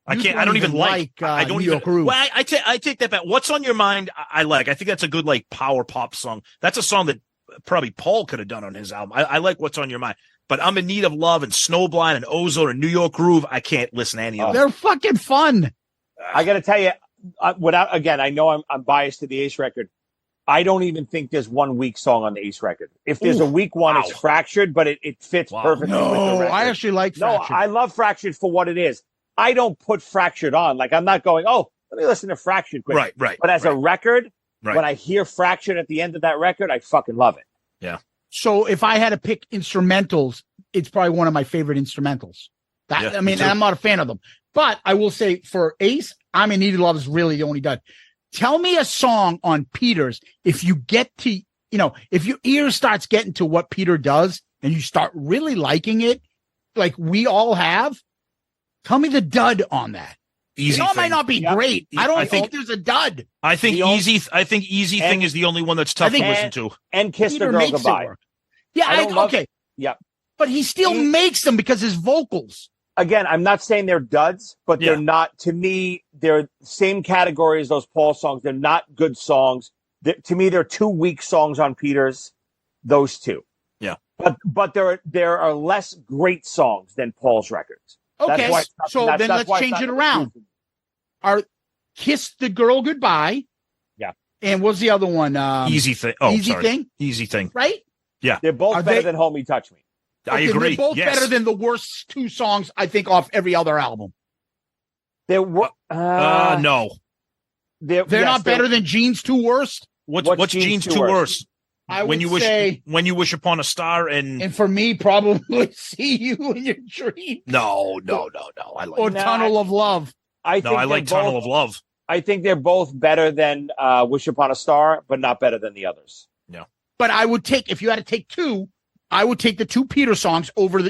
I don't even like. I don't even. Well, I take that back. What's on Your Mind? I like. I think that's a good power pop song. That's a song that probably Paul could have done on his album. I like What's on Your Mind. But I'm in Need of Love and Snowblind and Ozone and New York Groove. I can't listen to any of them. They're fucking fun. I got to tell you, I know I'm biased to the Ace record. I don't even think there's one weak song on the Ace record. If there's a weak one, it's Fractured, but it fits perfectly with the record. I actually like Fractured. No, I love Fractured for what it is. I don't put Fractured on. Like, I'm not going, let me listen to Fractured quick. Right. But as a record, when I hear Fractured at the end of that record, I fucking love it. Yeah. So if I had to pick instrumentals, it's probably one of my favorite instrumentals. I mean, I'm not a fan of them, but I will say for Ace, I'm in Need of Love is really the only dud. Tell me a song on Peter's. If you get to, if your ear starts getting to what Peter does and you start really liking it, like we all have, tell me the dud on that. Easy It might not be great. I think there's a dud. I think Easy Thing is the only one that's tough to listen to. And Kiss Peter the Girl makes Goodbye. it work. Yeah, okay. Yeah. But he still makes them because his vocals. Again, I'm not saying they're duds, but they're not, to me, they're same category as those Paul songs. They're not good songs. To me, they're 2 weak songs on Peter's, those two. Yeah. But there are less great songs than Paul's records. Okay, so then let's change it around. Our Kiss the Girl Goodbye. Yeah. And what's the other one? Easy Thing. Easy Thing. Right? Yeah. They're both better than Hold Me, Touch Me. I agree. They're both better than the worst two songs, I think, off every other album. They were no. They're not better than Gene's Two Worst. What's Gene's Two Worst? I would when you say, When You Wish Upon a Star and for me, probably See You in Your Dreams. No. I like Tunnel of Love. I like Tunnel of Love. I think they're both better than Wish Upon a Star, but not better than the others. No. But I would take, if you had to take two, I would take the two Peter songs over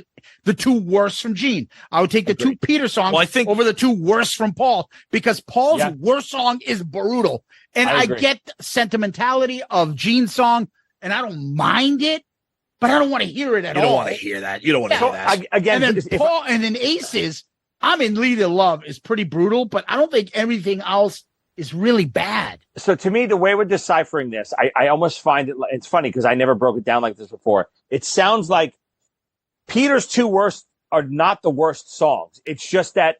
the two worst from Gene. I would take the two Peter songs over the two worst from Paul, because Paul's worst song is brutal. And I get the sentimentality of Gene's song, and I don't mind it, but I don't want to hear it at all. You don't want to hear that. You don't want to hear that. Again, and then Paul, and then Aces, I'm in Lead of Love is pretty brutal, but I don't think everything else is really bad. So to me, the way we're deciphering this, I almost find it's funny because I never broke it down like this before. It sounds like Peter's two worst are not the worst songs. It's just that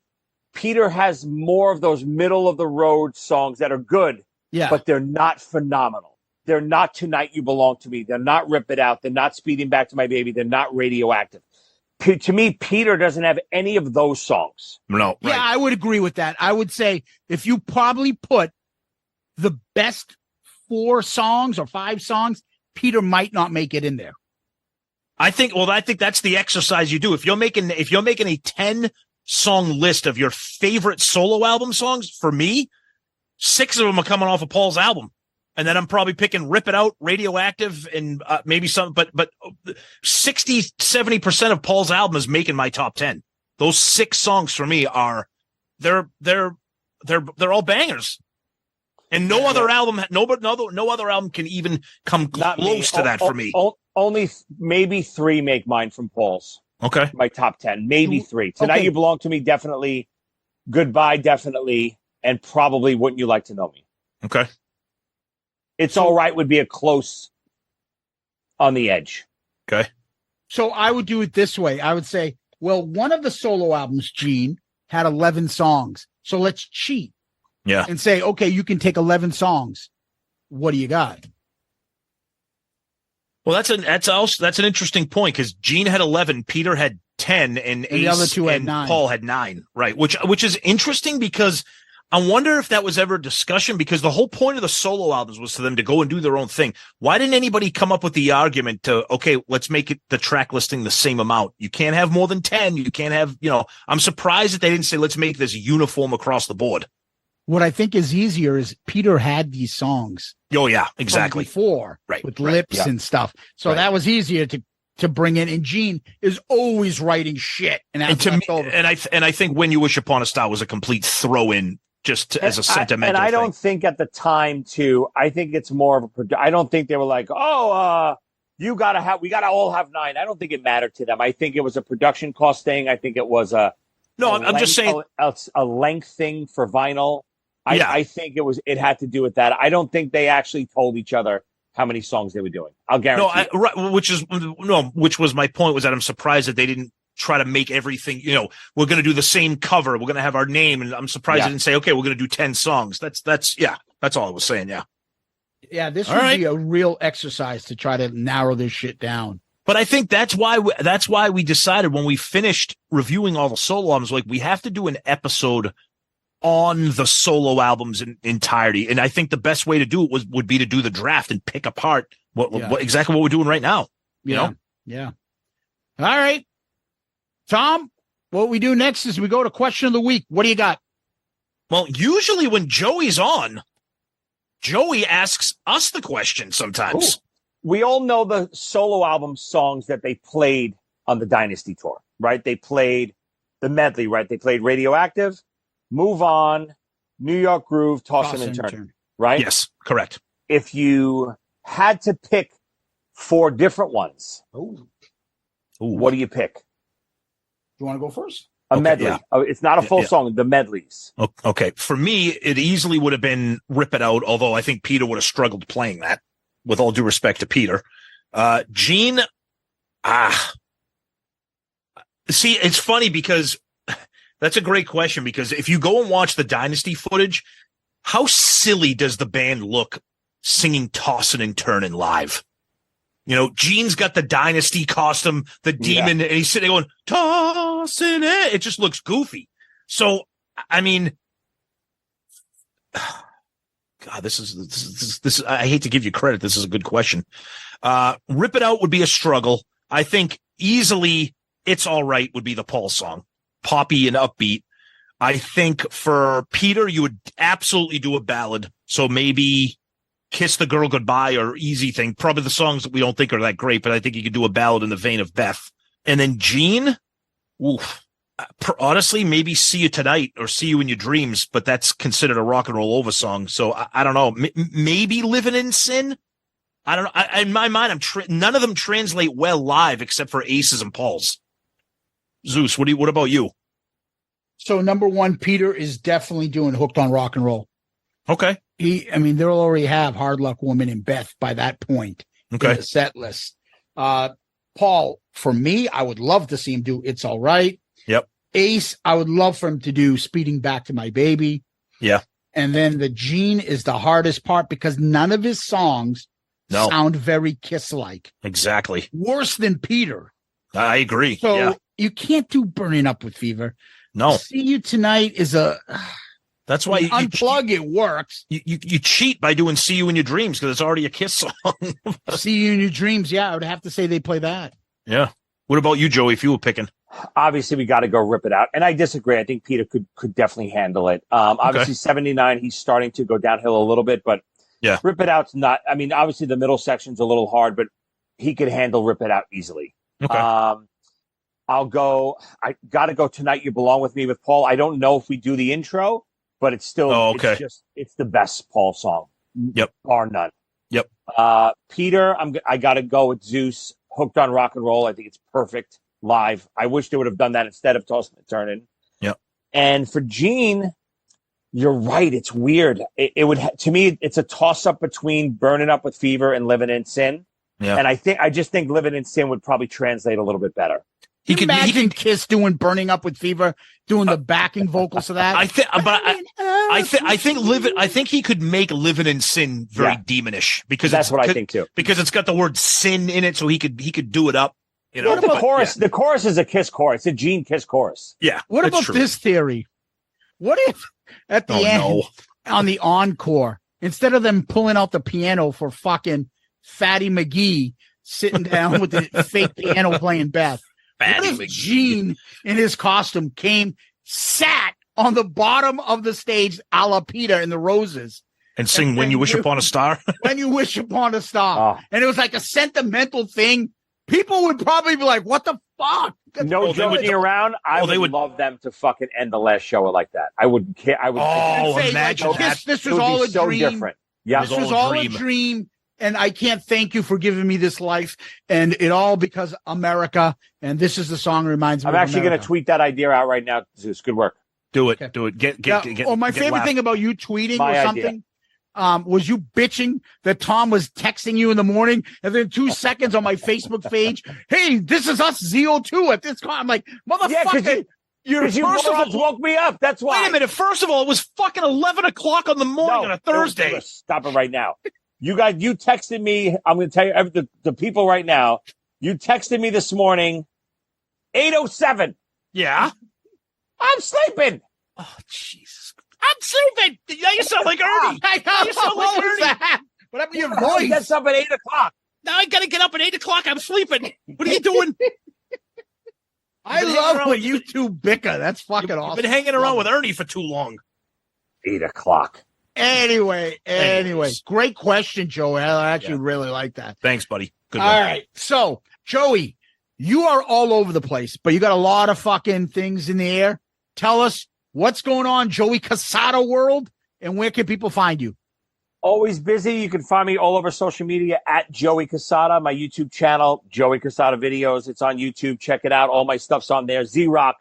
Peter has more of those middle of the road songs that are good, but they're not phenomenal. They're not Tonight You Belong to Me. They're not Rip It Out. They're not Speeding Back to My Baby. They're not Radioactive. To me, Peter doesn't have any of those songs. No. Right. Yeah, I would agree with that. I would say if you probably put the best 4 songs or 5 songs, Peter might not make it in there. I think that's the exercise you do. If you're making a 10-song list of your favorite solo album songs, for me, 6 of them are coming off of Paul's album. And then I'm probably picking Rip It Out, Radioactive, and maybe some, but 60-70% of Paul's album is making my top 10. Those 6 songs for me they're all bangers. And no other album can even come close to that for me. Only maybe 3 make mine from Paul's. Okay. My top 10, maybe 3. Tonight You Belong to Me, definitely. Goodbye, definitely. And probably Wouldn't You Like to Know Me. Okay. It's All Right would be a close on the edge. Okay. So I would do it this way. I would say, well, one of the solo albums, Gene, had 11 songs. So let's cheat. Yeah. And say, okay, you can take 11 songs. What do you got? Well, that's an interesting point, because Gene had 11, Peter had 10, and Ace the other two had and 9. Paul had 9. Right. Which is interesting, because I wonder if that was ever a discussion, because the whole point of the solo albums was for them to go and do their own thing. Why didn't anybody come up with the argument to, okay, let's make it the track listing the same amount? You can't have more than 10. You can't have, I'm surprised that they didn't say, let's make this uniform across the board. What I think is easier is Peter had these songs. Oh, yeah, exactly. Before, right, with lips and stuff. So that was easier to bring in. And Gene is always writing shit. And I think When You Wish Upon a Star was a complete throw in. Just as a sentimental thing. And I thing. don't think at the time, I think it's more of I don't think they were like, we gotta all have 9. I don't think it mattered to them. I think it was a production cost thing. I think it was I'm just saying a length thing for vinyl. I think it had to do with that. I don't think they actually told each other how many songs they were doing. I'll guarantee. Which was my point, was that I'm surprised that they didn't try to make everything, we're going to do the same cover. We're going to have our name. And I'm surprised they didn't say, okay, we're going to do 10 songs. That's all I was saying. Yeah. Yeah. This would be a real exercise to try to narrow this shit down. But I think that's why we decided when we finished reviewing all the solo albums, like, we have to do an episode on the solo albums in entirety. And I think the best way to do it would be to do the draft and pick apart What exactly what we're doing right now. You know? Yeah. All right. Tom, what we do next is we go to question of the week. What do you got? Well, usually when Joey's on, Joey asks us the question sometimes. Ooh. We all know the solo album songs that they played on the Dynasty tour, right? They played the medley, right? They played Radioactive, Move On, New York Groove, Toss and Turn, right? Yes, correct. If you had to pick 4 different ones, what do you pick? You want to go first? A medley. Yeah. Oh, it's not a full song, the medleys. Okay. For me, it easily would have been Rip It Out, although I think Peter would have struggled playing that, with all due respect to Peter. Gene, see, it's funny because that's a great question, because if you go and watch the Dynasty footage, how silly does the band look singing Tossin' and Turnin' live? You know, Gene's got the Dynasty costume, the demon, and he's sitting there going, tossing it. It just looks goofy. So, I mean, God, this is, I hate to give you credit. This is a good question. Rip It Out would be a struggle. I think easily It's All Right would be the Paul song. Poppy and upbeat. I think for Peter, you would absolutely do a ballad. So maybe Kiss the Girl Goodbye or Easy Thing. Probably the songs that we don't think are that great, but I think you could do a ballad in the vein of Beth. And then Gene, honestly, maybe See You Tonight or See You in Your Dreams, but that's considered a rock and roll over song. So I don't know. Maybe Living in Sin. I don't know. In my mind, none of them translate well live except for Aces and Pauls. Zeus, what about you? So number 1, Peter is definitely doing Hooked on Rock and Roll. Okay. They'll already have Hard Luck Woman and Beth by that point in the set list. Paul, for me, I would love to see him do It's All Right. Yep. Ace, I would love for him to do Speeding Back to My Baby. Yeah. And then the Gene is the hardest part because none of his songs sound very Kiss-like. Exactly. Worse than Peter. I agree. So you can't do Burning Up with Fever. No. See You Tonight is that's why you unplug. It works. You cheat by doing See You in Your Dreams because it's already a Kiss song. See You in Your Dreams. Yeah, I would have to say they play that. Yeah. What about you, Joey, if you were picking? Obviously, we got to go Rip It Out. And I disagree. I think Peter could definitely handle it. Obviously, 79, he's starting to go downhill a little bit, but Rip It Out's not. I mean, obviously, the middle section's a little hard, but he could handle Rip It Out easily. Okay. I got to go Tonight You Belong With Me with Paul. I don't know if we do the intro, but it's still, it's the best Paul song. Yep. Bar none. Yep. Peter, I got to go with Zeus, Hooked on Rock and Roll. I think it's perfect live. I wish they would have done that instead of Tossing and Turning. Yep. And for Gene, you're right. It's weird. It would, to me, it's a toss up between Burning Up with Fever and Living in Sin. Yeah. And I just think Living in Sin would probably translate a little bit better. He could imagine Kiss doing Burning Up with Fever, doing the backing vocals to that. I think he could make Living in Sin very demonish because that's what I think too. Because it's got the word sin in it, so he could do it up. You know, the chorus. Yeah. The chorus is a Kiss chorus, a Gene Kiss chorus. Yeah. What about this theory? What if at the end on the encore, instead of them pulling out the piano for fucking Fatty McGee sitting down with the fake piano playing Beth? What if Gene in his costume sat on the bottom of the stage a la Peter in the Roses and sing When You Wish Upon a Star? When You Wish Upon a Star. And it was like a sentimental thing. People would probably be like, what the fuck? No joking around. I would love them to fucking end the last show like that. I wouldn't care. Imagine that. This was all a dream. So different. Yeah. This was all a dream. And I can't thank you for giving me this life. And it all because America. And this is the song reminds me. I'm actually going to tweet that idea out right now, Zeus. Good work. Do it. Okay. Do it. Get my favorite thing about you tweeting or something was you bitching that Tom was texting you in the morning. And then 2 seconds on my Facebook page, hey, this is us ZO2 at this time. I'm like, motherfucker. You first of all woke me up. That's why. Wait a minute. First of all, it was fucking 11 o'clock on the morning on a Thursday. Stop it right now. You texted me. I'm going to tell you the people right now. You texted me this morning, 8:07. Yeah. I'm sleeping. Oh, Jesus. I'm sleeping. Now you sound like Ernie. You sound like Ernie. What happened to your voice? Gets up at 8 o'clock. Now I got to get up at 8 o'clock. I'm sleeping. What are you doing? I love when you two bicker. That's fucking awesome. You've been hanging around with Ernie for too long. 8 o'clock. Anyway. Great question, Joey. I actually really like that. Thanks, buddy. Good All one. right. So, Joey, you are all over the place, but you got a lot of fucking things in the air. Tell us what's going on, Joey Cassata world, and where can people find you? Always busy. You can find me all over social media at Joey Cassata, my YouTube channel, Joey Cassata Videos. It's on YouTube. Check it out. All my stuff's on there. Z-Rock,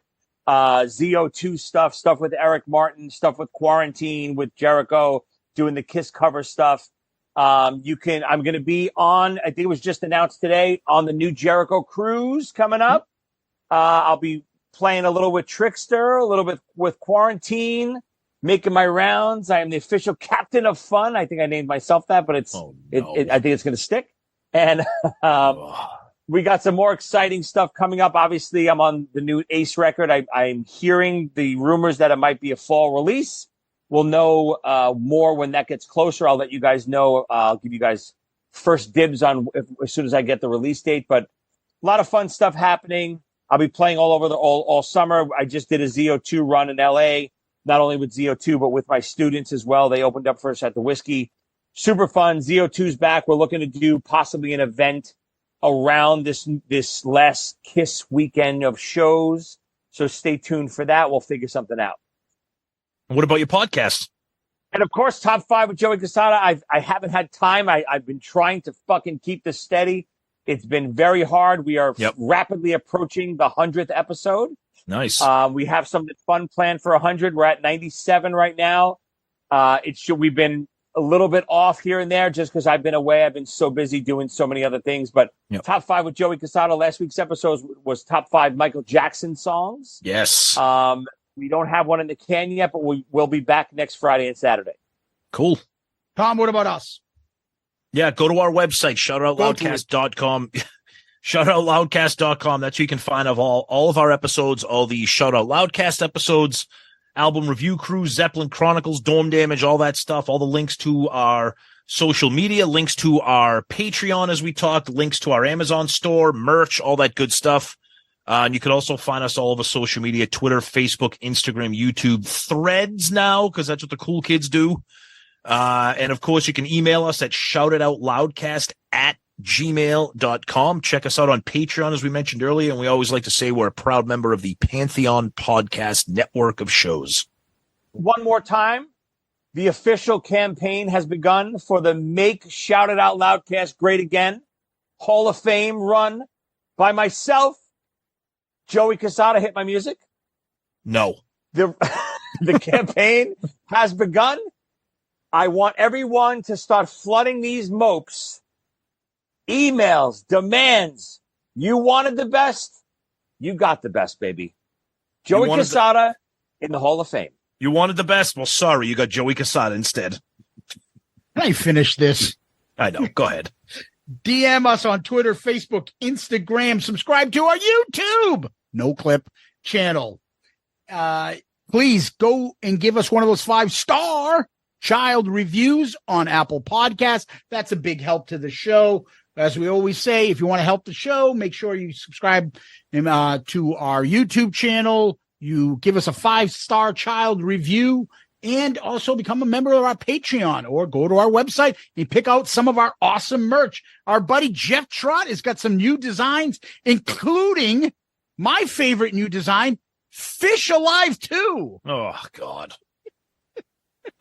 ZO2 stuff with Eric Martin, stuff with Quarantine, with Jericho, doing the Kiss cover stuff. I'm going to be on, I think it was just announced today, on the new Jericho cruise coming up. I'll be playing a little with Trickster, a little bit with Quarantine, making my rounds. I am the official captain of fun. I think I named myself that, but I think it's going to stick. And we got some more exciting stuff coming up. Obviously, I'm on the new Ace record. I'm hearing the rumors that it might be a fall release. We'll know more when that gets closer. I'll let you guys know. I'll give you guys first dibs on as soon as I get the release date. But a lot of fun stuff happening. I'll be playing all over all summer. I just did a ZO2 run in LA. Not only with ZO2, but with my students as well. They opened up for us at the Whiskey. Super fun. ZO2's back. We're looking to do possibly an event around this last Kiss weekend of shows. So stay tuned for that. We'll figure something out. What about your podcast? And of course, Top 5 with Joey Cassata. I haven't had time. I've been trying to fucking keep this steady. It's been very hard. We are rapidly approaching the 100th episode. Nice. We have something fun planned for 100. We're at 97 right now. We've been a little bit off here and there just because I've been away. I've been so busy doing so many other things. But Top 5 with Joey Cassata. Last week's episode was Top 5 Michael Jackson songs. Yes. We don't have one in the can yet, but we will be back next Friday and Saturday. Cool. Tom, what about us? Yeah, go to our website, shoutoutloudcast.com. Shoutoutloudcast.com. That's where you can find all of our episodes, all the Shout Out Loudcast episodes, album review crews, Zeppelin Chronicles, Dorm Damage, all that stuff, all the links to our social media, links to our Patreon as we talked, links to our Amazon store, merch, all that good stuff. And you can also find us all over social media, Twitter, Facebook, Instagram, YouTube, Threads now, because that's what the cool kids do. And of course, you can email us at shoutitoutloudcast@gmail.com. Check us out on Patreon, as we mentioned earlier. And we always like to say we're a proud member of the Pantheon Podcast Network of shows. One more time, the official campaign has begun for the Make Shout It Out Loudcast Great Again Hall of Fame run by myself. Joey Cassata, hit my music. No. The campaign has begun. I want everyone to start flooding these mopes. Emails, demands. You wanted the best. You got the best, baby. Joey Cassata in the Hall of Fame. You wanted the best? Well, sorry, you got Joey Cassata instead. Can I finish this? I know. Go ahead. DM us on Twitter, Facebook, Instagram. Subscribe to our YouTube No Clip channel. Please go and give us one of those 5-star child reviews on Apple Podcasts. That's a big help to the show. As we always say, if you want to help the show, make sure you subscribe to our YouTube channel. You give us a 5-star child review and also become a member of our Patreon or go to our website and pick out some of our awesome merch. Our buddy Jeff Trott has got some new designs, including my favorite new design, Fish Alive 2. Oh, God.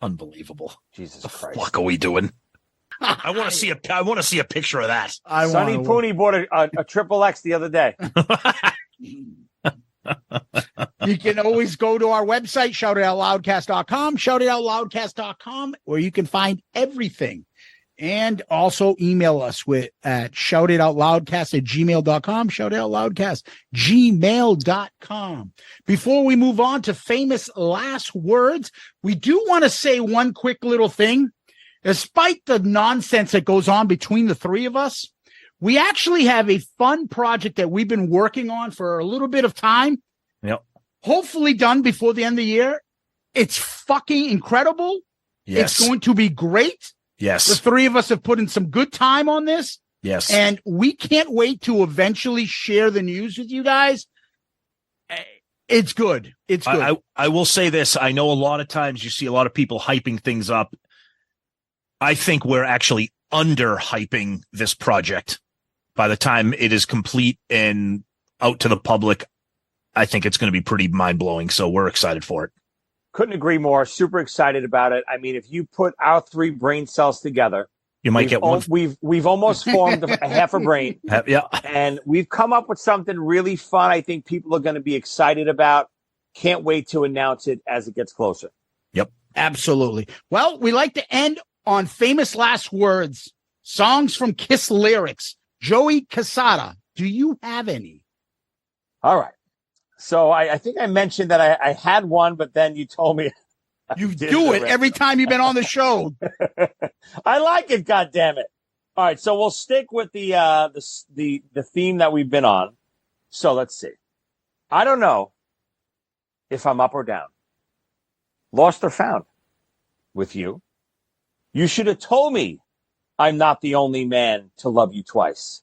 Unbelievable. Jesus the Christ. What the fuck are we doing? I want to see a picture of that. Sonny Pooney bought a triple X the other day. You can always go to our website, shoutitoutloudcast.com, shoutitoutloudcast.com, where you can find everything. And also email us at shoutitoutloudcast@gmail.com, shoutitoutloudcast@gmail.com. Before we move on to famous last words, we do want to say one quick little thing. Despite the nonsense that goes on between the three of us, we actually have a fun project that we've been working on for a little bit of time. Yep. Hopefully done before the end of the year. It's fucking incredible. Yes. It's going to be great. Yes. The three of us have put in some good time on this. Yes. And we can't wait to eventually share the news with you guys. It's good. It's good. I will say this. I know a lot of times you see a lot of people hyping things up. I think we're actually under-hyping this project. By the time it is complete and out to the public, I think it's going to be pretty mind-blowing. So we're excited for it. Couldn't agree more. Super excited about it. I mean, if you put our 3 brain cells together, you might get one. We've almost formed a half a brain. Yeah. And we've come up with something really fun. I think people are going to be excited about. Can't wait to announce it as it gets closer. Yep. Absolutely. Well, we like to end on famous last words, songs from Kiss lyrics. Joey Cassata, do you have any? All right. So I think I mentioned that I had one, but then you told me you do it every time you've been on the show. I like it. God damn it. All right. So we'll stick with the theme that we've been on. So let's see. I don't know if I'm up or down, lost or found with you. You should have told me I'm not the only man to love you twice.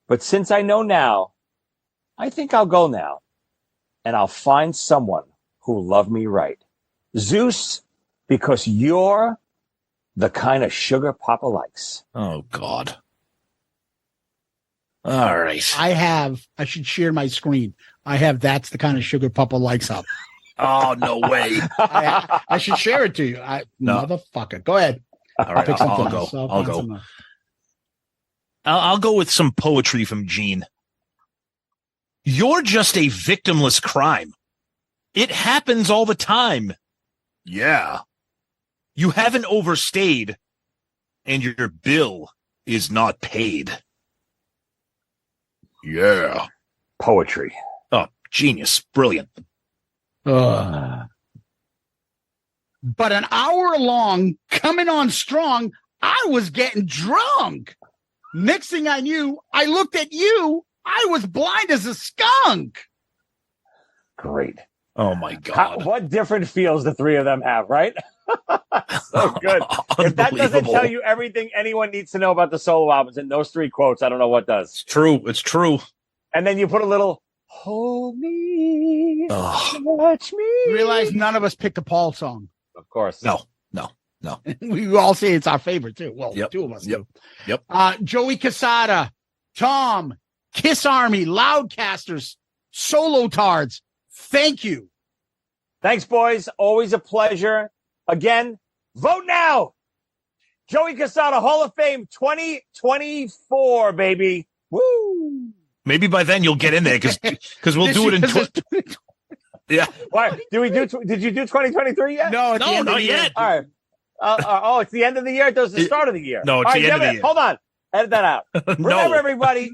But since I know now, I think I'll go now and I'll find someone who'll love me right. Zeus, because you're the kind of sugar Papa likes. Oh, God. All right. I should share my screen. I have That's the Kind of Sugar Papa Likes up. Oh, no way. I should share it to you. No. Motherfucker. Go ahead. All right. I'll go. I'll go with some poetry from Gene. You're just a victimless crime. It happens all the time. Yeah. You haven't overstayed, and your bill is not paid. Yeah. Poetry. Oh, genius. Brilliant. But an hour long, coming on strong, I was getting drunk. Next thing I knew, I looked at you. I was blind as a skunk. Great. Oh, my God. What different feels the 3 of them have, right? So good. If that doesn't tell you everything anyone needs to know about the solo albums in those 3 quotes, I don't know what does. It's true. It's true. And then you put a little, hold me, touch me. You realize none of us picked a Paul song. Of course. No. We all say it's our favorite, too. Well, Yep. 2 of us do. Yep. Joey Cassata, Tom, Kiss Army, Loudcasters, Solo Tards, thank you. Thanks, boys. Always a pleasure. Again, vote now. Joey Cassata, Hall of Fame 2024, baby. Woo! Maybe by then you'll get in there because we'll do it in. Yeah. Why? Did you do 2023 yet? No, not yet. All right. It's the end of the year. It was the start of the year. No, it's the end of the year. Hold on. Edit that out. Remember, everybody.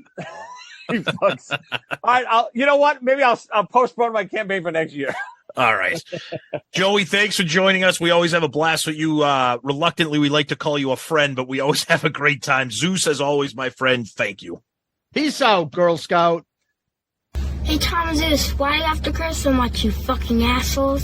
You fucks. All right. You know what? Maybe I'll postpone my campaign for next year. All right. Joey, thanks for joining us. We always have a blast with you. Reluctantly, we like to call you a friend, but we always have a great time. Zeus, as always, my friend, thank you. Peace out, Girl Scout. Hey, Tom Zeus, why do you have to curse so much, you fucking assholes?